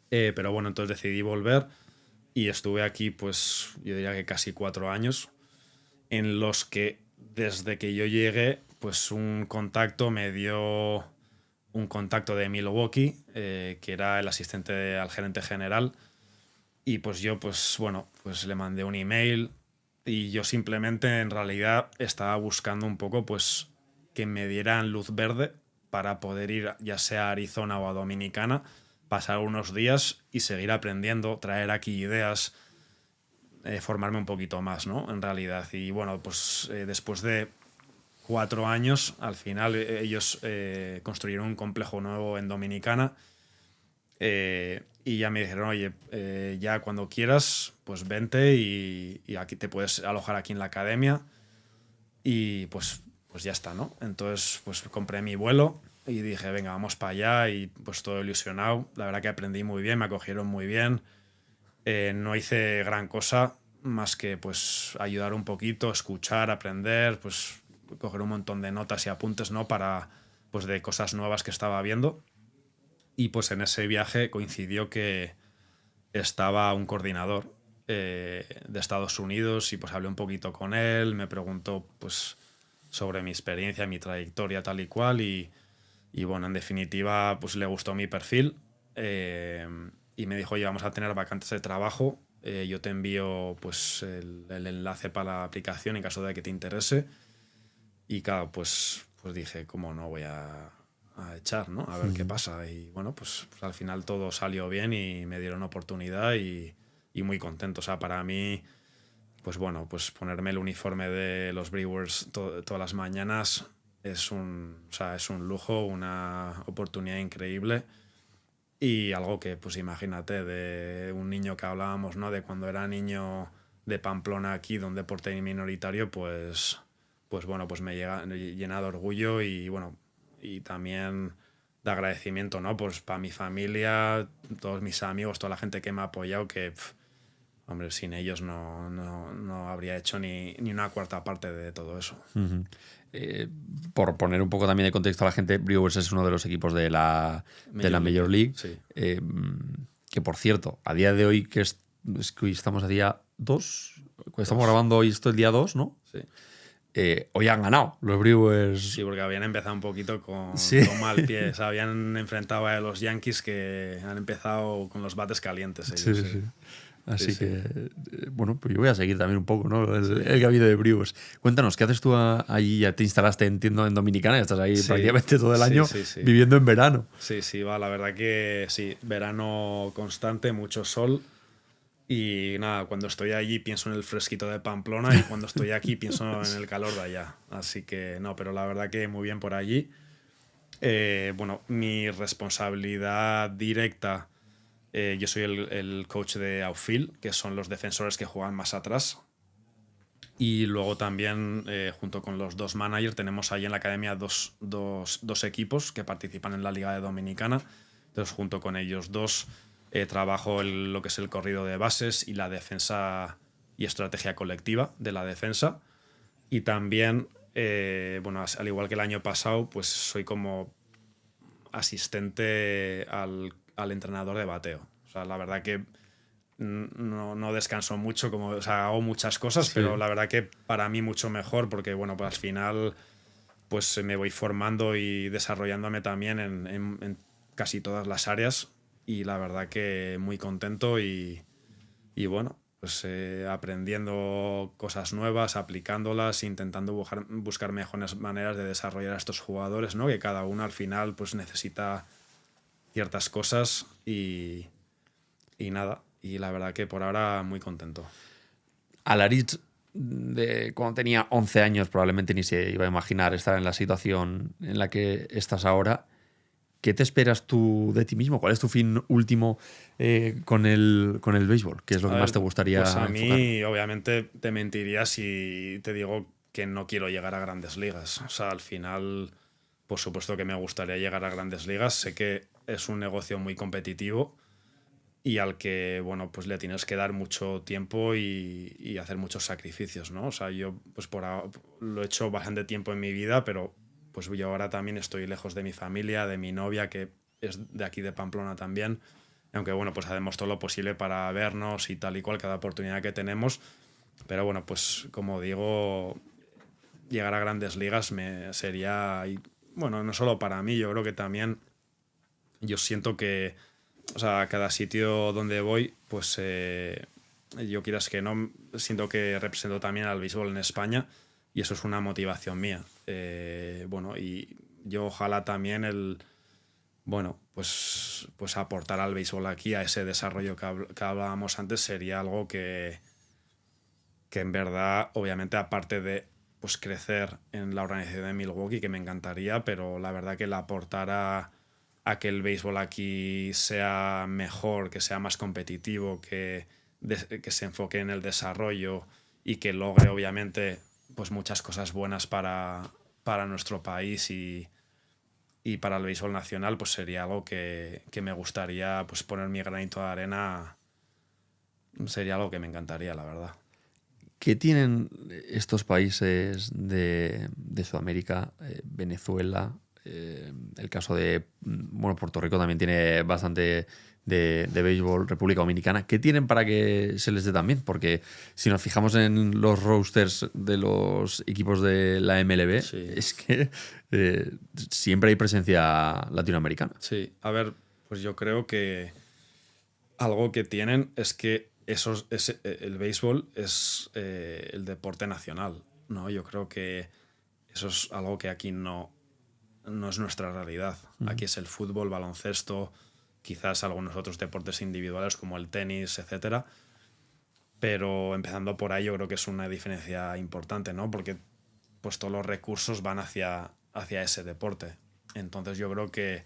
S2: Pero bueno, entonces decidí volver y estuve aquí, pues yo diría que casi 4 años, en los que desde que yo llegué, pues un contacto me dio un contacto de Milwaukee, que era el asistente al gerente general, y pues yo, pues bueno, pues le mandé un email y yo simplemente en realidad estaba buscando un poco pues que me dieran luz verde para poder ir ya sea a Arizona o a Dominicana, pasar unos días y seguir aprendiendo, traer aquí ideas, formarme un poquito más, ¿no? En realidad. Y bueno, pues después de 4 años, al final ellos construyeron un complejo nuevo en Dominicana, y ya me dijeron, oye, ya cuando quieras, pues vente y aquí te puedes alojar aquí en la academia. Y pues pues ya está, ¿no? Entonces, pues compré mi vuelo y dije, venga, vamos para allá y pues todo ilusionado. La verdad que aprendí muy bien, me acogieron muy bien. No hice gran cosa más que pues ayudar un poquito, escuchar, aprender, pues coger un montón de notas y apuntes, ¿no? Para, pues de cosas nuevas que estaba viendo. Y pues en ese viaje coincidió que estaba un coordinador de Estados Unidos y pues hablé un poquito con él, me preguntó pues sobre mi experiencia, mi trayectoria tal y cual y bueno, en definitiva pues le gustó mi perfil y me dijo, oye, vamos a tener vacantes de trabajo, yo te envío pues el enlace para la aplicación en caso de que te interese y claro, pues dije, ¿cómo no voy a echar, ¿no? A ver qué pasa. Y bueno, pues al final todo salió bien y me dieron oportunidad y muy contento. O sea, para mí, pues bueno, pues ponerme el uniforme de los Brewers todas las mañanas es un lujo, una oportunidad increíble y algo que, pues imagínate, de un niño que hablábamos, ¿no? De cuando era niño de Pamplona aquí, de un deporte minoritario, pues bueno, pues me llena de orgullo y bueno, y también de agradecimiento, ¿no? Pues para mi familia, todos mis amigos, toda la gente que me ha apoyado, que, hombre, sin ellos no habría hecho ni una cuarta parte de todo eso.
S3: Uh-huh. Por poner un poco también de contexto a la gente, Brewers es uno de los equipos de la Major League.
S2: Sí.
S3: Que por cierto, a día de hoy, que es que hoy estamos a día 2, estamos grabando hoy esto el día 2, ¿no?
S2: Sí.
S3: Hoy han ganado los Brewers.
S2: Sí, porque habían empezado un poquito con mal pie. O sea, habían enfrentado a los Yankees que han empezado con los bates calientes. Ellos,
S3: sí. Así que, bueno, pues yo voy a seguir también un poco, ¿no? El gabinete de Brewers. Cuéntanos, ¿qué haces tú allí? Ya te instalaste, entiendo, en Dominicana y estás ahí prácticamente todo el año viviendo en verano.
S2: Sí, va, la verdad que sí, verano constante, mucho sol. Y nada, cuando estoy allí pienso en el fresquito de Pamplona y cuando estoy aquí pienso en el calor de allá. Así que no, pero la verdad que muy bien por allí. Bueno, mi responsabilidad directa, yo soy el coach de outfield, que son los defensores que juegan más atrás. Y luego también, junto con los dos managers, tenemos ahí en la academia dos equipos que participan en la Liga de Dominicana. Entonces, junto con ellos dos, trabajo lo que es el corrido de bases y la defensa y estrategia colectiva de la defensa. Y también, bueno, al igual que el año pasado, pues soy como asistente al entrenador de bateo. O sea, la verdad que no descanso mucho, o sea, hago muchas cosas, pero la verdad que para mí mucho mejor porque, bueno, pues al final pues me voy formando y desarrollándome también en casi todas las áreas y la verdad que muy contento y bueno, pues aprendiendo cosas nuevas, aplicándolas, intentando buscar mejores maneras de desarrollar a estos jugadores, ¿no? Que cada uno al final pues necesita ciertas cosas y nada. Y la verdad que por ahora muy contento.
S3: Alaritz, cuando tenía 11 años, probablemente ni se iba a imaginar estar en la situación en la que estás ahora. ¿Qué te esperas tú de ti mismo? ¿Cuál es tu fin último con el béisbol? ¿Qué es lo que más te gustaría
S2: Pues a
S3: enfocar?
S2: mí, obviamente, te mentiría si te digo que no quiero llegar a grandes ligas. O sea, al final, por supuesto que me gustaría llegar a grandes ligas. Sé que es un negocio muy competitivo y al que, bueno, pues le tienes que dar mucho tiempo y hacer muchos sacrificios, ¿no? O sea, yo pues lo he hecho bastante tiempo en mi vida, pero pues yo ahora también estoy lejos de mi familia, de mi novia, que es de aquí de Pamplona también. Aunque, bueno, pues hacemos todo lo posible para vernos y tal y cual cada oportunidad que tenemos. Pero, bueno, pues como digo, llegar a grandes ligas sería... Bueno, no solo para mí, yo creo que también yo siento que, o sea, cada sitio donde voy, pues yo quieras que no, siento que represento también al béisbol en España y eso es una motivación mía. Bueno, y yo ojalá también bueno, pues aportar al béisbol aquí, a ese desarrollo que hablábamos antes, sería algo que en verdad, obviamente, aparte de pues crecer en la organización de Milwaukee, que me encantaría, pero la verdad que el aportar a que el béisbol aquí sea mejor, que sea más competitivo, que se enfoque en el desarrollo y que logre, obviamente, pues muchas cosas buenas para para nuestro país y para el béisbol nacional, pues sería algo que me gustaría pues poner mi granito de arena. Sería algo que me encantaría, la verdad.
S3: ¿Qué tienen estos países de Sudamérica, Venezuela? El caso de, bueno, Puerto Rico también tiene bastante de béisbol, República Dominicana. ¿Qué tienen para que se les dé tan bien? Porque si nos fijamos en los rosters de los equipos de la MLB,
S2: Sí.
S3: es que siempre hay presencia latinoamericana.
S2: Sí, a ver, pues yo creo que algo que tienen es que el béisbol es el deporte nacional, ¿no? Yo creo que eso es algo que aquí no es nuestra realidad. Aquí es el fútbol, baloncesto, quizás algunos otros deportes individuales como el tenis, etcétera. Pero empezando por ahí, yo creo que es una diferencia importante, ¿no? Porque pues todos los recursos van hacia ese deporte. Entonces yo creo que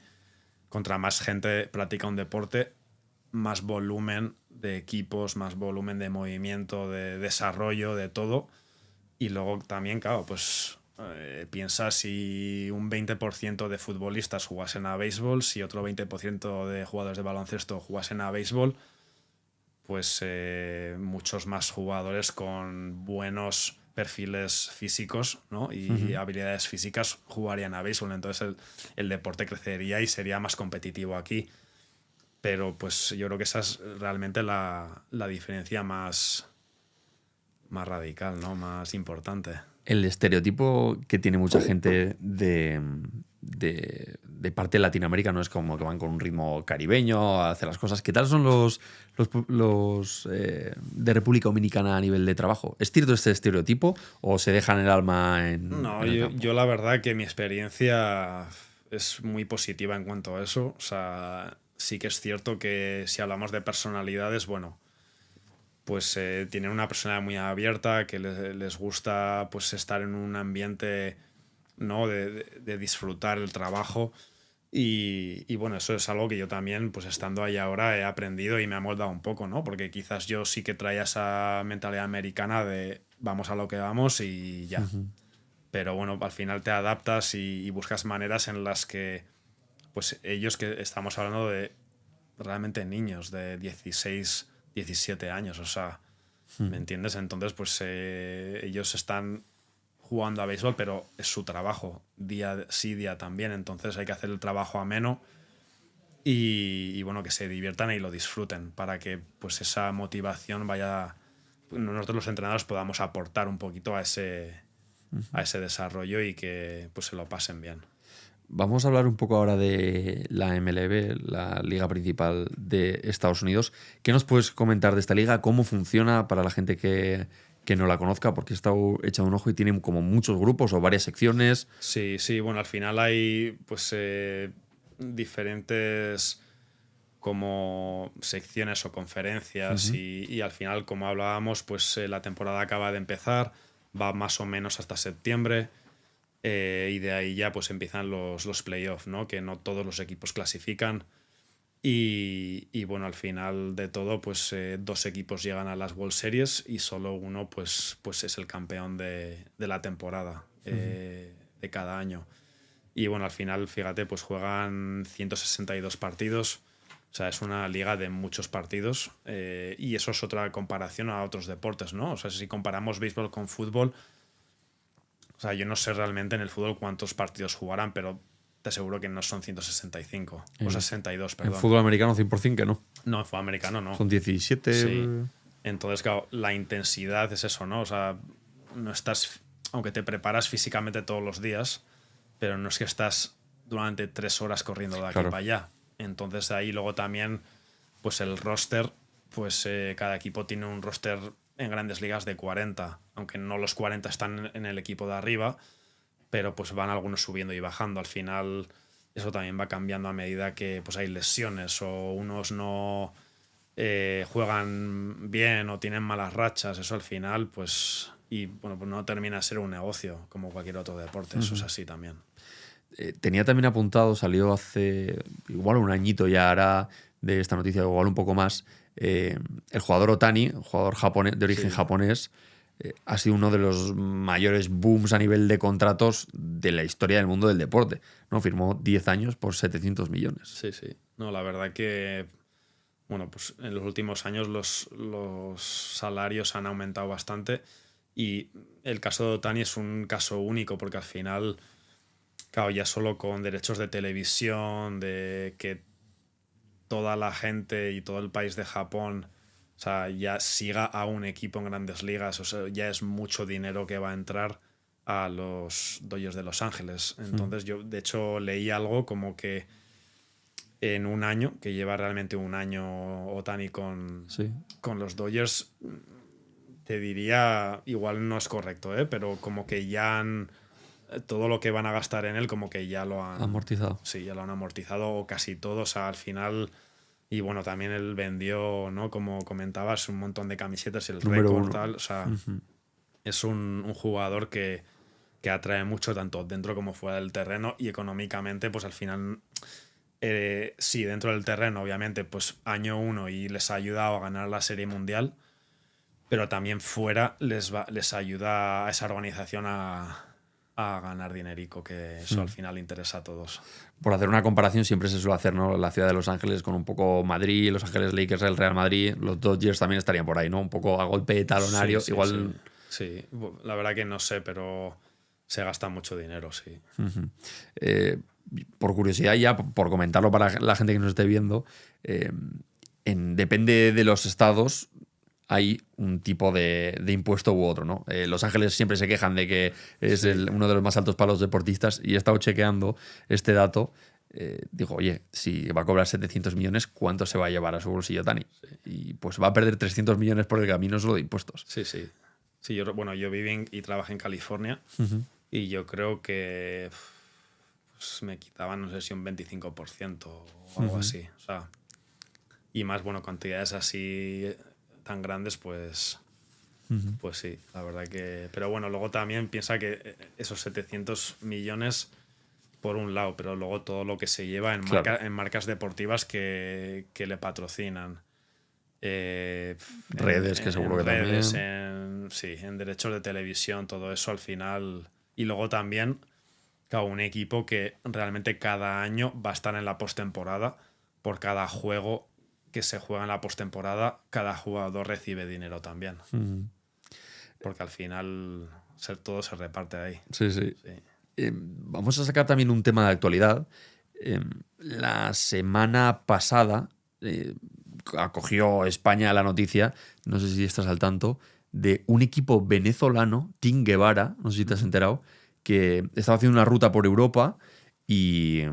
S2: contra más gente practica un deporte, más volumen de equipos, más volumen de movimiento, de desarrollo, de todo. Y luego también, claro, pues piensa si un 20% de futbolistas jugasen a béisbol, si otro 20% de jugadores de baloncesto jugasen a béisbol, pues muchos más jugadores con buenos perfiles físicos, ¿no? Y habilidades físicas jugarían a béisbol. Entonces el deporte crecería y sería más competitivo aquí. Pero pues yo creo que esa es realmente la diferencia más radical, ¿no? Más importante.
S3: El estereotipo que tiene mucha gente de parte de Latinoamérica no es como que van con un ritmo caribeño a hacer las cosas. ¿Qué tal son los de República Dominicana a nivel de trabajo? ¿Es cierto este estereotipo o se dejan el alma en
S2: No,
S3: el campo?
S2: yo la verdad que mi experiencia es muy positiva en cuanto a eso. O sea, sí que es cierto que si hablamos de personalidades, bueno, pues tienen una personalidad muy abierta, que les gusta pues estar en un ambiente, ¿no? de disfrutar el trabajo. Y bueno, eso es algo que yo también, pues estando ahí ahora, he aprendido y me ha moldado un poco, ¿no? Porque quizás yo sí que traía esa mentalidad americana de vamos a lo que vamos y ya. Pero bueno, al final te adaptas y buscas maneras en las que, pues ellos, que estamos hablando de realmente niños de 16, 17 años, o sea, ¿me entiendes? Entonces, pues ellos están jugando a béisbol, pero es su trabajo, día sí, día también. Entonces hay que hacer el trabajo ameno y bueno, que se diviertan y lo disfruten para que pues esa motivación vaya, nosotros los entrenadores podamos aportar un poquito a ese desarrollo y que pues se lo pasen bien.
S3: Vamos a hablar un poco ahora de la MLB, la liga principal de Estados Unidos. ¿Qué nos puedes comentar de esta liga? ¿Cómo funciona para la gente que no la conozca? Porque he estado echando un ojo y tiene como muchos grupos o varias secciones.
S2: Sí, bueno, al final hay pues diferentes como secciones o conferencias y al final, como hablábamos, pues la temporada acaba de empezar, va más o menos hasta septiembre. Y de ahí ya pues empiezan los playoffs, ¿no? Que no todos los equipos clasifican y bueno, al final de todo pues 2 equipos llegan a las World Series y solo uno pues es el campeón de la temporada de cada año. Y bueno, al final, fíjate, pues juegan 162 partidos, o sea, es una liga de muchos partidos y eso es otra comparación a otros deportes, ¿no? O sea, si comparamos béisbol con fútbol, o sea, yo no sé realmente en el fútbol cuántos partidos jugarán, pero te aseguro que no son 165 o 62, perdón.
S3: En fútbol americano 100% que no.
S2: No, en fútbol americano no.
S3: Son 17.
S2: Sí. Entonces, claro, la intensidad es eso, ¿no? O sea, no estás, aunque te preparas físicamente todos los días, pero no es que estás durante 3 horas corriendo de aquí para allá. Entonces ahí luego también, pues el roster, pues cada equipo tiene un roster en grandes ligas de 40, aunque no los 40 están en el equipo de arriba, pero pues van algunos subiendo y bajando. Al final eso también va cambiando a medida que pues hay lesiones o unos no juegan bien o tienen malas rachas. Eso al final pues y bueno, pues no termina de ser un negocio como cualquier otro deporte. Eso es así también.
S3: Tenía también apuntado, salió hace igual un añito ya ahora de esta noticia, igual un poco más, el jugador Ohtani, jugador japonés, de origen japonés, ha sido uno de los mayores booms a nivel de contratos de la historia del mundo del deporte, ¿no? Firmó 10 años por 700 millones.
S2: Sí, sí. No, la verdad que, bueno, pues en los últimos años los salarios han aumentado bastante y el caso de Ohtani es un caso único porque al final, claro, ya solo con derechos de televisión, de que toda la gente y todo el país de Japón, o sea, ya siga a un equipo en Grandes Ligas, o sea, ya es mucho dinero que va a entrar a los Dodgers de Los Ángeles. Entonces yo, de hecho, leí algo como que en un año, que lleva realmente un año Ohtani con los Dodgers, te diría, igual no es correcto, pero como que ya han... Todo lo que van a gastar en él como que ya lo han...
S3: Amortizado.
S2: Sí, ya lo han amortizado o casi todo. O sea, al final... Y bueno, también él vendió, ¿no? Como comentabas, un montón de camisetas y el récord tal. O sea, es un jugador que atrae mucho tanto dentro como fuera del terreno y económicamente, pues al final... sí, dentro del terreno, obviamente, pues año 1 y les ha ayudado a ganar la Serie Mundial, pero también fuera les ayuda a esa organización a ganar dinerico, que eso al final interesa a todos.
S3: Por hacer una comparación, siempre se suele hacer, ¿no? La ciudad de Los Ángeles con un poco Madrid, Los Ángeles Lakers, el Real Madrid, los Dodgers también estarían por ahí, ¿no? Un poco a golpe de talonario.
S2: Sí,
S3: igual.
S2: Sí. La verdad que no sé, pero se gasta mucho dinero, sí.
S3: Por curiosidad, ya por comentarlo para la gente que nos esté viendo, depende de los estados. Hay un tipo de impuesto u otro, ¿no? Los Ángeles siempre se quejan de que es uno de los más altos para los deportistas y he estado chequeando este dato. Digo, oye, si va a cobrar 700 millones, ¿cuánto se va a llevar a su bolsillo Ohtani? Y pues va a perder 300 millones por el camino solo de impuestos.
S2: Sí. Sí, yo viví y trabajé en California y yo creo que pues, me quitaban, no sé si un 25% o algo así. O sea, y más, bueno, cantidades así tan grandes, pues sí, la verdad que... Pero bueno, luego también piensa que esos 700 millones por un lado, pero luego todo lo que se lleva en marcas deportivas que le patrocinan.
S3: Redes, que seguro que
S2: redes,
S3: también.
S2: en derechos de televisión, todo eso al final. Y luego también, claro, un equipo que realmente cada año va a estar en la postemporada por cada juego que se juega en la postemporada, cada jugador recibe dinero también. Porque al final todo se reparte ahí.
S3: Sí. Vamos a sacar también un tema de actualidad. La semana pasada acogió España la noticia, no sé si estás al tanto, de un equipo venezolano, Team Guevara, no sé si te has enterado, que estaba haciendo una ruta por Europa y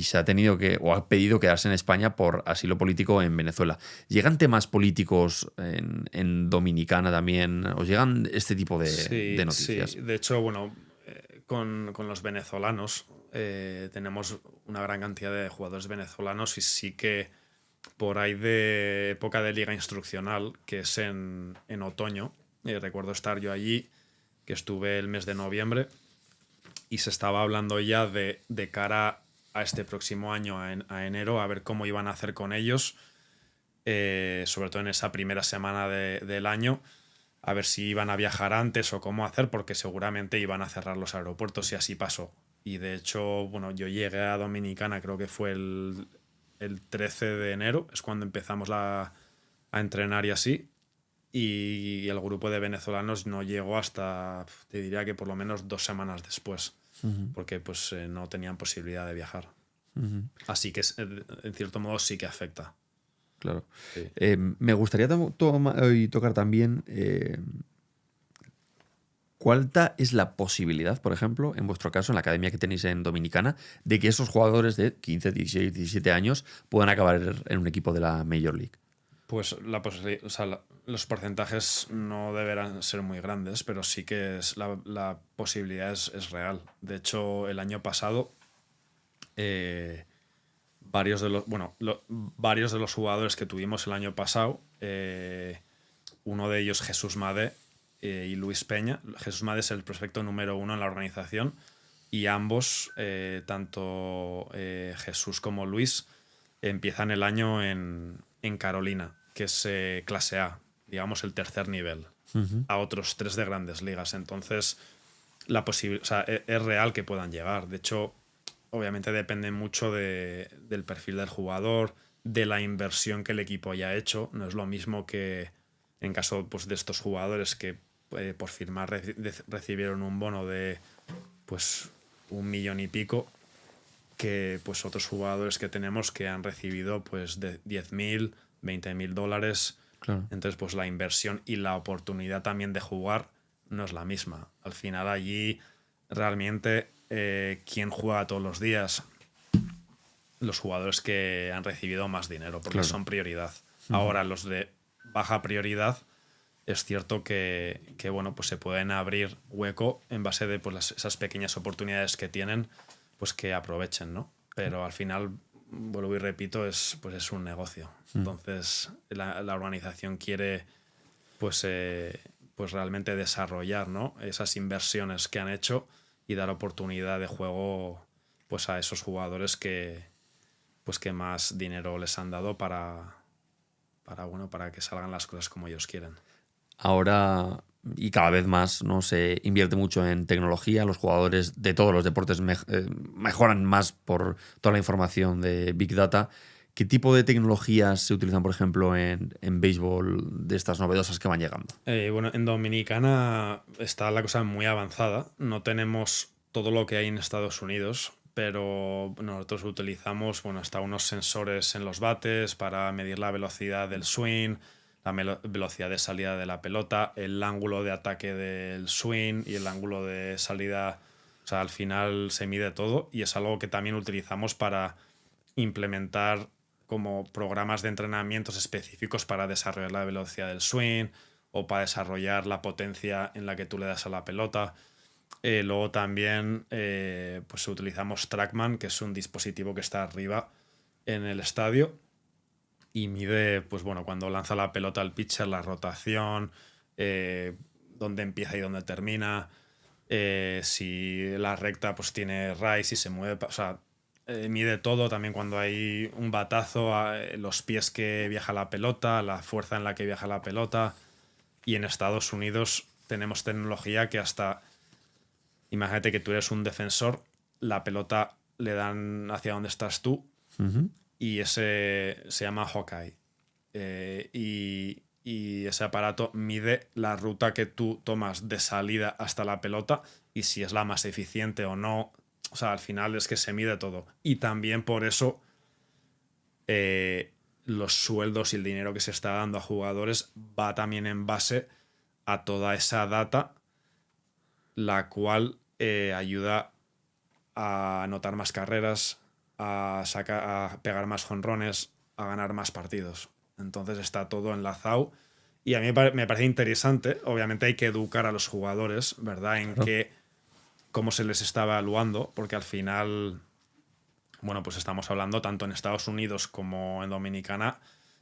S3: se ha tenido o ha pedido quedarse en España por asilo político en Venezuela. ¿Llegan temas políticos en Dominicana también? ¿Os llegan este tipo de noticias?
S2: Sí, de hecho, bueno, con los venezolanos tenemos una gran cantidad de jugadores venezolanos y sí que por ahí de época de liga instruccional, que es en otoño, recuerdo estar yo allí, que estuve el mes de noviembre, y se estaba hablando ya de cara a este próximo año, a enero, a ver cómo iban a hacer con ellos, sobre todo en esa primera semana del año, a ver si iban a viajar antes o cómo hacer, porque seguramente iban a cerrar los aeropuertos y así pasó. Y de hecho, bueno, yo llegué a Dominicana, creo que fue el 13 de enero, es cuando empezamos a entrenar y así, y el grupo de venezolanos no llegó hasta, te diría que por lo menos 2 semanas después, porque pues no tenían posibilidad de viajar. Así que en cierto modo sí que afecta.
S3: Claro.
S2: Sí.
S3: Me gustaría tocar también ¿cuál es la posibilidad, por ejemplo, en vuestro caso, en la academia que tenéis en Dominicana, de que esos jugadores de 15, 16, 17 años puedan acabar en un equipo de la Major League?
S2: Pues los porcentajes no deberán ser muy grandes, pero sí que la posibilidad es real. De hecho, el año pasado varios de los jugadores que tuvimos el año pasado, uno de ellos Jesús Madé y Luis Peña. Jesús Madé es el prospecto número 1 en la organización y ambos, tanto Jesús como Luis, empiezan el año en Carolina, que es clase A, digamos el tercer nivel. a otros 3 de grandes ligas. Entonces, o sea, es real que puedan llegar. De hecho, obviamente depende mucho del perfil del jugador, de la inversión que el equipo haya hecho. No es lo mismo que en caso pues, de estos jugadores que por firmar recibieron un bono de pues 1 millón y pico, que pues otros jugadores que tenemos que han recibido pues de 10.000, 20.000 dólares.
S3: Claro.
S2: Entonces pues la inversión y la oportunidad también de jugar no es la misma. Al final allí realmente ¿quién juega todos los días? Los jugadores que han recibido más dinero, porque
S3: Claro.
S2: son prioridad. Ahora los de baja prioridad es cierto que bueno, pues se pueden abrir hueco en base de pues, esas pequeñas oportunidades que tienen, pues que aprovechen, ¿no? Pero al final, vuelvo y repito, pues es un negocio. Entonces la organización quiere pues realmente desarrollar, ¿no? Esas inversiones que han hecho y dar oportunidad de juego pues a esos jugadores que más dinero les han dado para que salgan las cosas como ellos quieren.
S3: Ahora, y cada vez más, ¿no? Se invierte mucho en tecnología. Los jugadores de todos los deportes mejoran más por toda la información de Big Data. ¿Qué tipo de tecnologías se utilizan, por ejemplo, en béisbol de estas novedosas que van llegando?
S2: Bueno, en Dominicana está la cosa muy avanzada. No tenemos todo lo que hay en Estados Unidos, pero nosotros utilizamos hasta unos sensores en los bates para medir la velocidad del swing, la velocidad de salida de la pelota, el ángulo de ataque del swing y el ángulo de salida. O sea, al final se mide todo y es algo que también utilizamos para implementar como programas de entrenamientos específicos para desarrollar la velocidad del swing o para desarrollar la potencia en la que tú le das a la pelota. Luego también pues utilizamos TrackMan, que es un dispositivo que está arriba en el estadio y mide, pues bueno, cuando lanza la pelota al pitcher, la rotación, dónde empieza y dónde termina, si la recta pues tiene rise, si se mueve, o sea, mide todo, también cuando hay un batazo, los pies que viaja la pelota, la fuerza en la que viaja la pelota. Y en Estados Unidos tenemos tecnología que hasta, imagínate que tú eres un defensor, la pelota le dan hacia donde estás tú, y ese se llama Hawkeye. Y ese aparato mide la ruta que tú tomas de salida hasta la pelota y si es la más eficiente o no. O sea, al final es que se mide todo. Y también por eso los sueldos y el dinero que se está dando a jugadores va también en base a toda esa data, la cual ayuda a anotar más carreras, a pegar más jonrones, a ganar más partidos. Entonces está todo enlazado y a mí me parece interesante. Obviamente hay que educar a los jugadores, ¿verdad? En cómo se les está evaluando, porque al final, bueno, pues estamos hablando tanto en Estados Unidos como en Dominicana,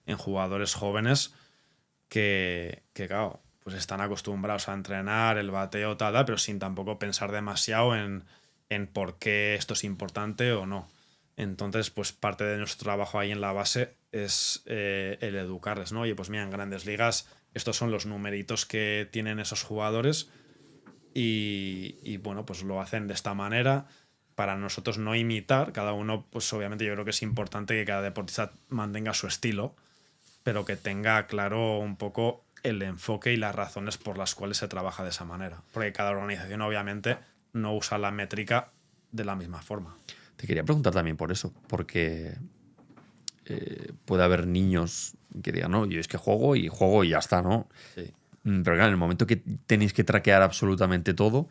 S2: en jugadores jóvenes que claro, pues están acostumbrados a entrenar, el bateo, tal, pero sin tampoco pensar demasiado en por qué esto es importante o no. Entonces, pues parte de nuestro trabajo ahí en la base es el educarles, ¿no? Oye, pues mira, en Grandes Ligas estos son los numeritos que tienen esos jugadores y bueno, pues lo hacen de esta manera para nosotros no imitar. Cada uno, pues obviamente yo creo que es importante que cada deportista mantenga su estilo, pero que tenga claro un poco el enfoque y las razones por las cuales se trabaja de esa manera. Porque cada organización obviamente no usa la métrica de la misma forma.
S3: Te quería preguntar también por eso, porque puede haber niños que digan, no, yo es que juego y ya está, ¿no?
S2: Sí.
S3: Pero claro, en el momento que tenéis que traquear absolutamente todo,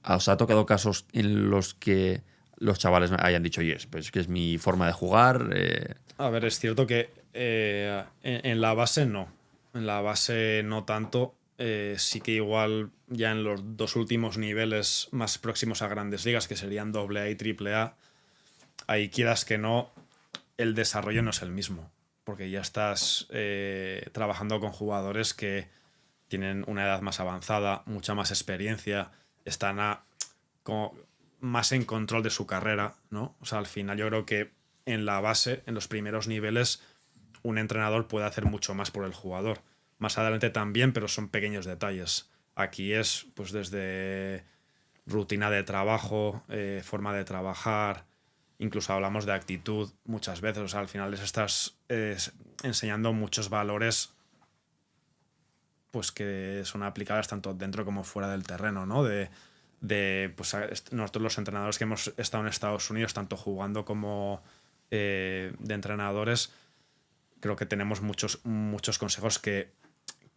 S3: ¿os ha tocado casos en los que los chavales hayan dicho, oye, pues es que es mi forma de jugar?
S2: A ver, es cierto que en la base no. En la base no tanto. Sí que igual ya en los 2 últimos niveles más próximos a Grandes Ligas, que serían AA y AAA, ahí quieras que no, el desarrollo no es el mismo. Porque ya estás trabajando con jugadores que tienen una edad más avanzada, mucha más experiencia, están como más en control de su carrera, ¿no? O sea, al final yo creo que en la base, en los primeros niveles, un entrenador puede hacer mucho más por el jugador. Más adelante también, pero son pequeños detalles. Aquí es pues desde rutina de trabajo, forma de trabajar, incluso hablamos de actitud muchas veces. O sea, al final les estás enseñando muchos valores pues que son aplicables tanto dentro como fuera del terreno, ¿no? Pues nosotros los entrenadores que hemos estado en Estados Unidos, tanto jugando como de entrenadores, creo que tenemos muchos consejos que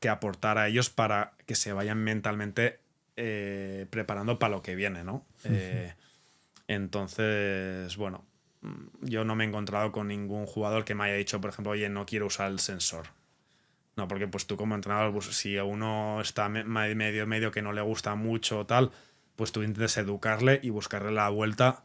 S2: aportar a ellos para que se vayan mentalmente preparando para lo que viene, ¿no? Entonces, bueno, yo no me he encontrado con ningún jugador que me haya dicho, por ejemplo, oye, no quiero usar el sensor. No, porque pues tú como entrenador, pues, si a uno está medio que no le gusta mucho o tal, pues tú intentas educarle y buscarle la vuelta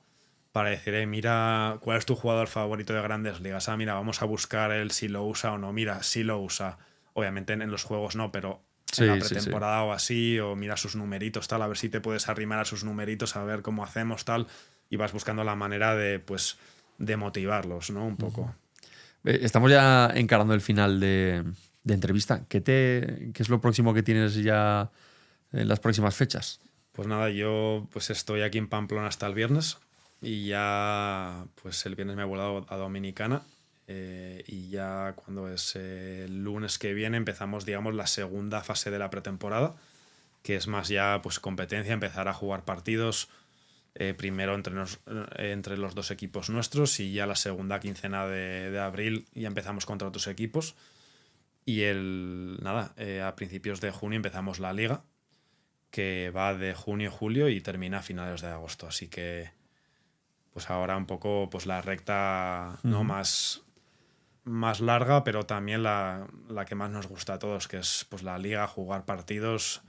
S2: para decir, mira, ¿cuál es tu jugador favorito de Grandes Ligas? Ah, mira, vamos a buscar él si lo usa o no. Mira, si lo usa. Obviamente en los juegos no, pero en la pretemporada o así, o mira sus numeritos, tal, a ver si te puedes arrimar a sus numeritos, a ver cómo hacemos, tal, y vas buscando la manera de, pues, de motivarlos, ¿no? Un poco.
S3: Estamos ya encarando el final de entrevista. ¿Qué es lo próximo que tienes ya en las próximas fechas?
S2: Pues nada, yo pues estoy aquí en Pamplona hasta el viernes y ya pues el viernes me he volado a Dominicana y ya cuando es el lunes que viene empezamos, digamos, la segunda fase de la pretemporada, que es más ya pues competencia, empezar a jugar partidos primero entre los dos equipos nuestros y ya la segunda quincena de abril ya empezamos contra otros equipos. Y a principios de junio empezamos la liga, que va de junio a julio y termina a finales de agosto. Así que pues ahora un poco pues la recta ¿no? más larga, pero también la que más nos gusta a todos, que es pues la liga, jugar partidos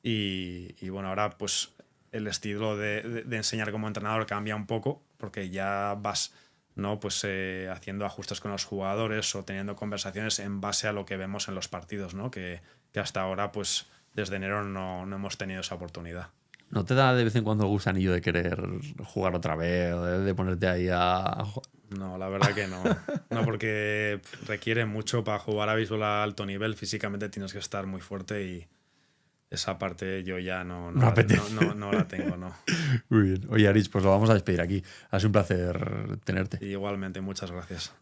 S2: y bueno, ahora pues el estilo de enseñar como entrenador cambia un poco, porque ya vas ¿no? Pues haciendo ajustes con los jugadores o teniendo conversaciones en base a lo que vemos en los partidos, ¿no? Que hasta ahora, pues desde enero no hemos tenido esa oportunidad.
S3: ¿No te da de vez en cuando el gusanillo de querer jugar otra vez o de ponerte ahí a...?
S2: No, la verdad que no. No, porque requiere mucho para jugar a béisbol a alto nivel. Físicamente tienes que estar muy fuerte y esa parte yo ya no la tengo, no.
S3: Muy bien. Oye, Aritz, pues lo vamos a despedir aquí. Ha sido un placer tenerte.
S2: Igualmente, muchas gracias.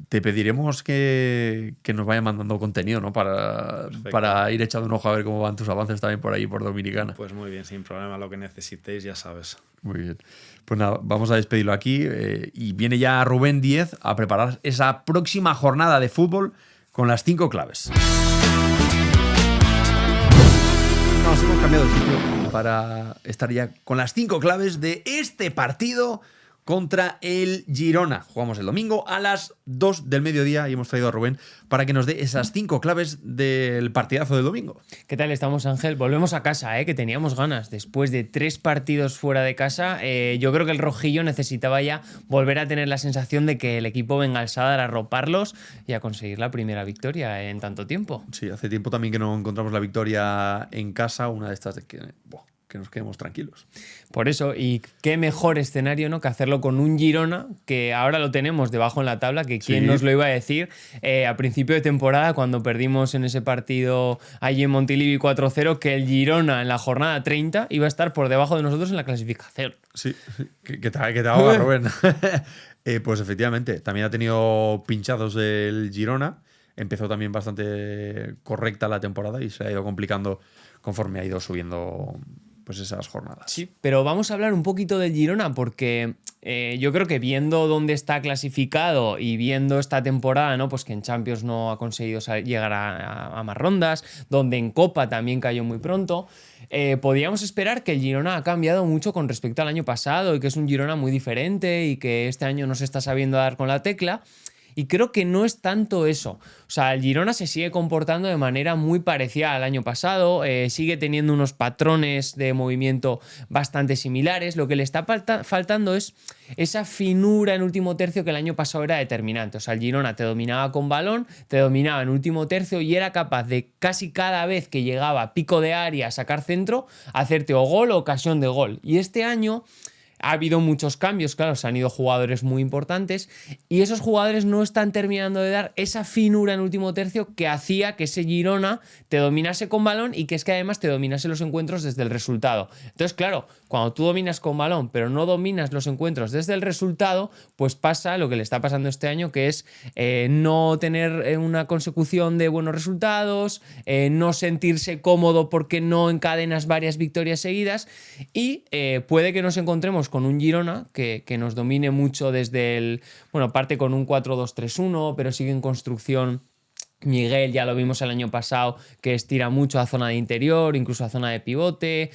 S3: Te pediremos que nos vaya mandando contenido, ¿no? Para ir echando un ojo a ver cómo van tus avances también por ahí, por Dominicana.
S2: Pues muy bien, sin problema. Lo que necesitéis, ya sabes.
S3: Muy bien. Pues nada, vamos a despedirlo aquí. Y viene ya Rubén Díez a preparar esa próxima jornada de fútbol con las 5 claves. Nos hemos cambiado de sitio para estar ya con las 5 claves de este partido contra el Girona. Jugamos el domingo a las 2 del mediodía y hemos traído a Rubén para que nos dé esas 5 claves del partidazo del domingo.
S4: ¿Qué tal estamos, Ángel? Volvemos a casa, que teníamos ganas. Después de 3 partidos fuera de casa, yo creo que el rojillo necesitaba ya volver a tener la sensación de que el equipo venga al Sadar a arroparlos y a conseguir la primera victoria en tanto tiempo.
S3: Sí, hace tiempo también que no encontramos la victoria en casa, una de estas de que nos quedemos tranquilos.
S4: Por eso, y qué mejor escenario, ¿no?, que hacerlo con un Girona, que ahora lo tenemos debajo en la tabla, que quién nos lo iba a decir a principio de temporada, cuando perdimos en ese partido allí en Montilivi 4-0, que el Girona en la jornada 30 iba a estar por debajo de nosotros en la clasificación.
S3: Sí, que te ahoga, Rubén. Pues efectivamente, también ha tenido pinchazos el Girona. Empezó también bastante correcta la temporada y se ha ido complicando conforme ha ido subiendo pues esas jornadas.
S4: Sí, pero vamos a hablar un poquito del Girona porque yo creo que viendo dónde está clasificado y viendo esta temporada, ¿no?, pues que en Champions no ha conseguido llegar a más rondas, donde en Copa también cayó muy pronto, podíamos esperar que el Girona ha cambiado mucho con respecto al año pasado y que es un Girona muy diferente y que este año no se está sabiendo dar con la tecla. Y creo que no es tanto eso. O sea, el Girona se sigue comportando de manera muy parecida al año pasado, sigue teniendo unos patrones de movimiento bastante similares. Lo que le está faltando es esa finura en último tercio que el año pasado era determinante. O sea, el Girona te dominaba con balón, te dominaba en último tercio y era capaz de casi cada vez que llegaba pico de área a sacar centro, hacerte o gol o ocasión de gol. Y este año Ha habido muchos cambios, claro, se han ido jugadores muy importantes y esos jugadores no están terminando de dar esa finura en último tercio que hacía que ese Girona te dominase con balón y que es que además te dominase los encuentros desde el resultado. Entonces, claro, cuando tú dominas con balón pero no dominas los encuentros desde el resultado, pues pasa lo que le está pasando este año, que es no tener una consecución de buenos resultados, no sentirse cómodo porque no encadenas varias victorias seguidas y puede que nos encontremos con un Girona que nos domine mucho desde el... Bueno, parte con un 4-2-3-1, pero sigue en construcción. Miguel ya lo vimos el año pasado, que estira mucho a zona de interior, incluso a zona de pivote,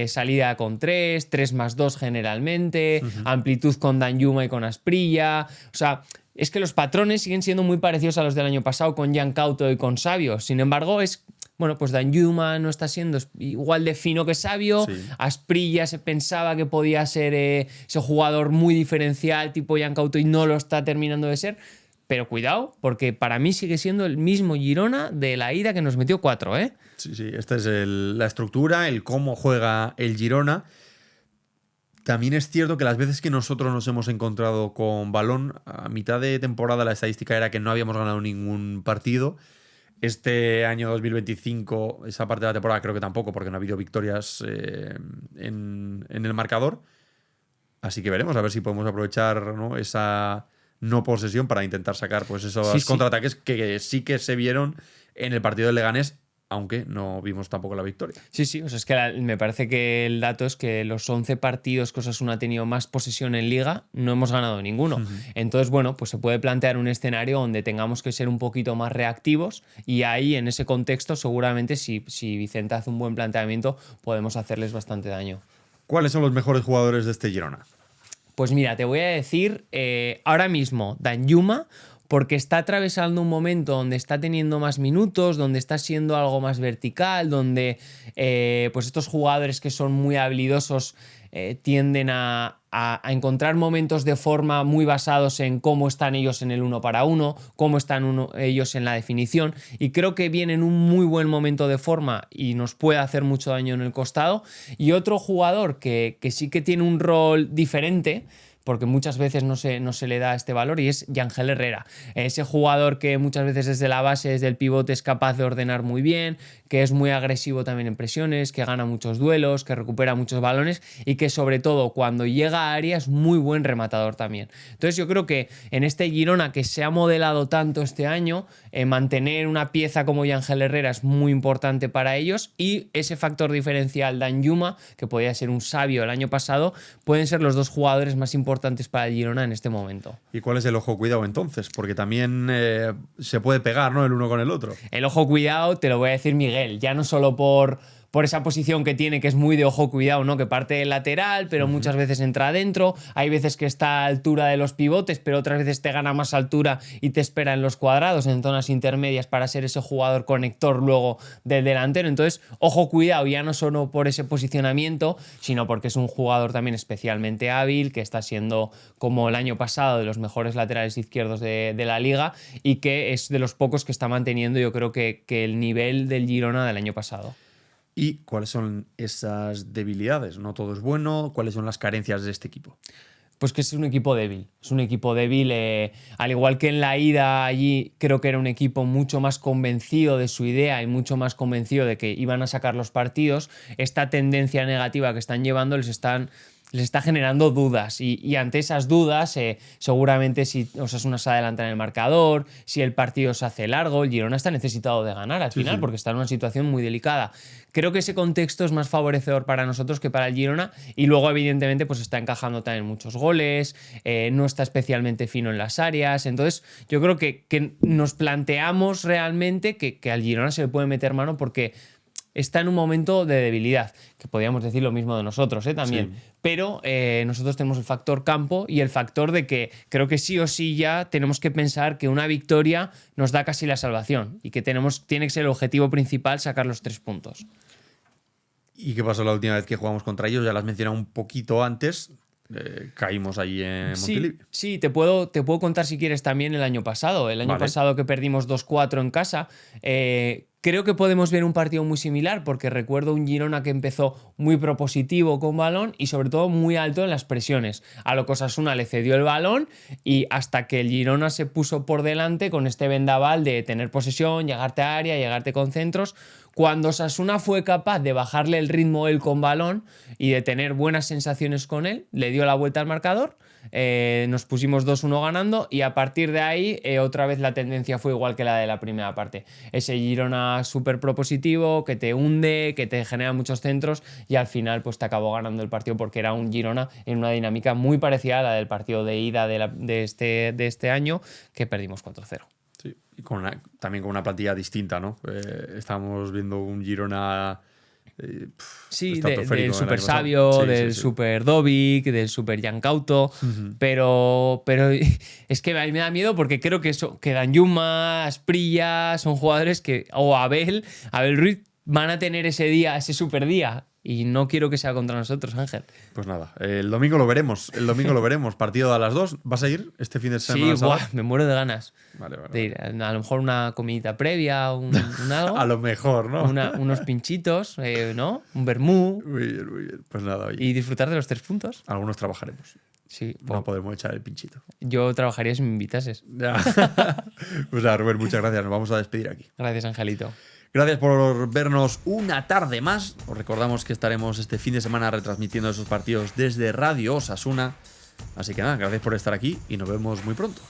S4: salida con 3+2 generalmente, amplitud con Danjuma y con Asprilla. O sea, es que los patrones siguen siendo muy parecidos a los del año pasado con Jan Couto y con Savio. Sin embargo, bueno, pues Danjuma no está siendo igual de fino que Savio. Sí. Asprilla se pensaba que podía ser ese jugador muy diferencial tipo Jan Couto y no lo está terminando de ser. Pero cuidado, porque para mí sigue siendo el mismo Girona de la ida que nos metió 4, ¿eh?
S3: Sí, esta es la estructura, el cómo juega el Girona. También es cierto que las veces que nosotros nos hemos encontrado con balón, a mitad de temporada la estadística era que no habíamos ganado ningún partido. Este año 2025, esa parte de la temporada creo que tampoco, porque no ha habido victorias en el marcador. Así que veremos a ver si podemos aprovechar, ¿no?, esa no posesión para intentar sacar pues esos contraataques que sí que se vieron en el partido del Leganés, aunque no vimos tampoco la victoria.
S4: Sí, o sea, es que me parece que el dato es que los 11 partidos que Osasuna ha tenido más posesión en Liga, no hemos ganado ninguno. Entonces, bueno, pues se puede plantear un escenario donde tengamos que ser un poquito más reactivos y ahí, en ese contexto, seguramente si Vicente hace un buen planteamiento, podemos hacerles bastante daño.
S3: ¿Cuáles son los mejores jugadores de este Girona?
S4: Pues mira, te voy a decir ahora mismo Danjuma, porque está atravesando un momento donde está teniendo más minutos, donde está siendo algo más vertical, donde pues estos jugadores que son muy habilidosos tienden a encontrar momentos de forma muy basados en cómo están ellos en el 1 para 1, cómo están ellos en la definición, y creo que viene en un muy buen momento de forma y nos puede hacer mucho daño en el costado. Y otro jugador que sí que tiene un rol diferente, porque muchas veces no se le da este valor, y es Yangel Herrera. Ese jugador que muchas veces desde la base, desde el pivote, es capaz de ordenar muy bien, que es muy agresivo también en presiones, que gana muchos duelos, que recupera muchos balones y que sobre todo cuando llega a área es muy buen rematador también. Entonces yo creo que en este Girona que se ha modelado tanto este año, mantener una pieza como Yangel Herrera es muy importante para ellos, y ese factor diferencial Danjuma, que podía ser un Savio el año pasado, pueden ser los dos jugadores más importantes para el Girona en este momento.
S3: ¿Y cuál es el ojo cuidado entonces? Porque también se puede pegar, ¿no?, el uno con el otro.
S4: El ojo cuidado te lo voy a decir Miguel, ya no solo por esa posición que tiene, que es muy de ojo cuidado, ¿no?, que parte del lateral, pero muchas veces entra adentro. Hay veces que está a altura de los pivotes, pero otras veces te gana más altura y te espera en los cuadrados, en zonas intermedias, para ser ese jugador conector luego del delantero. Entonces, ojo cuidado, ya no solo por ese posicionamiento, sino porque es un jugador también especialmente hábil, que está siendo, como el año pasado, de los mejores laterales izquierdos de la Liga, y que es de los pocos que está manteniendo, yo creo que el nivel del Girona del año pasado.
S3: ¿Y cuáles son esas debilidades? No todo es bueno. ¿Cuáles son las carencias de este equipo?
S4: Pues que es un equipo débil. Es un equipo débil, al igual que en la ida allí, creo que era un equipo mucho más convencido de su idea y mucho más convencido de que iban a sacar los partidos. Esta tendencia negativa que están llevando les está generando dudas, y ante esas dudas seguramente si Osasuna se adelanta en el marcador, si el partido se hace largo, el Girona está necesitado de ganar al final, porque está en una situación muy delicada. Creo que ese contexto es más favorecedor para nosotros que para el Girona, y luego evidentemente pues está encajando también muchos goles, no está especialmente fino en las áreas. Entonces yo creo que nos planteamos realmente que al Girona se le puede meter mano, porque está en un momento de debilidad, que podríamos decir lo mismo de nosotros también. Sí. Pero nosotros tenemos el factor campo y el factor de que creo que sí o sí ya tenemos que pensar que una victoria nos da casi la salvación, y que tiene que ser el objetivo principal sacar los 3 puntos.
S3: ¿Y qué pasó la última vez que jugamos contra ellos? Ya las mencioné un poquito antes. Caímos allí en Montilivi.
S4: Sí, te puedo contar si quieres también el año pasado. El año pasado, que perdimos 2-4 en casa. creo que podemos ver un partido muy similar porque recuerdo un Girona que empezó muy propositivo con balón y sobre todo muy alto en las presiones. A lo que Osasuna le cedió el balón y hasta que el Girona se puso por delante con este vendaval de tener posesión, llegarte a área, llegarte con centros. Cuando Osasuna fue capaz de bajarle el ritmo él con balón y de tener buenas sensaciones con él, le dio la vuelta al marcador, nos pusimos 2-1 ganando y a partir de ahí otra vez la tendencia fue igual que la de la primera parte. Ese Girona súper propositivo, que te hunde, que te genera muchos centros y al final pues te acabó ganando el partido porque era un Girona en una dinámica muy parecida a la del partido de ida de este año que perdimos 4-0.
S3: Sí, y también con una plantilla distinta, ¿no? Estábamos viendo un Girona...
S4: sí,
S3: estratosférico
S4: del
S3: el
S4: super
S3: año pasado.
S4: Sabio,
S3: Sí,
S4: del
S3: sí.
S4: super Dovic, del super Giancauto, pero es que a mí me da miedo porque creo que Danjuma, Asprilla, son jugadores que, o Abel Ruiz van a tener ese día, ese super día. Y no quiero que sea contra nosotros, Ángel.
S3: Pues nada, el domingo lo veremos. Partido a las 2. ¿Vas a ir este fin de semana?
S4: Sí, me muero de ganas
S3: Vale.
S4: de ir. A lo mejor una comidita previa, un algo.
S3: A lo mejor, ¿no?
S4: Unos pinchitos, ¿no? Un vermú.
S3: Muy bien. Pues nada, oye,
S4: Y disfrutar de los 3 puntos.
S3: algunos trabajaremos.
S4: Sí,
S3: No podemos echar el pinchito.
S4: yo trabajaría si me invitases.
S3: Ya. Pues nada, Rubén, muchas gracias. Nos vamos a despedir aquí.
S4: Gracias, Angelito.
S3: Gracias por vernos una tarde más. Os recordamos que estaremos este fin de semana retransmitiendo esos partidos desde Radio Osasuna. Así que nada, gracias por estar aquí y nos vemos muy pronto.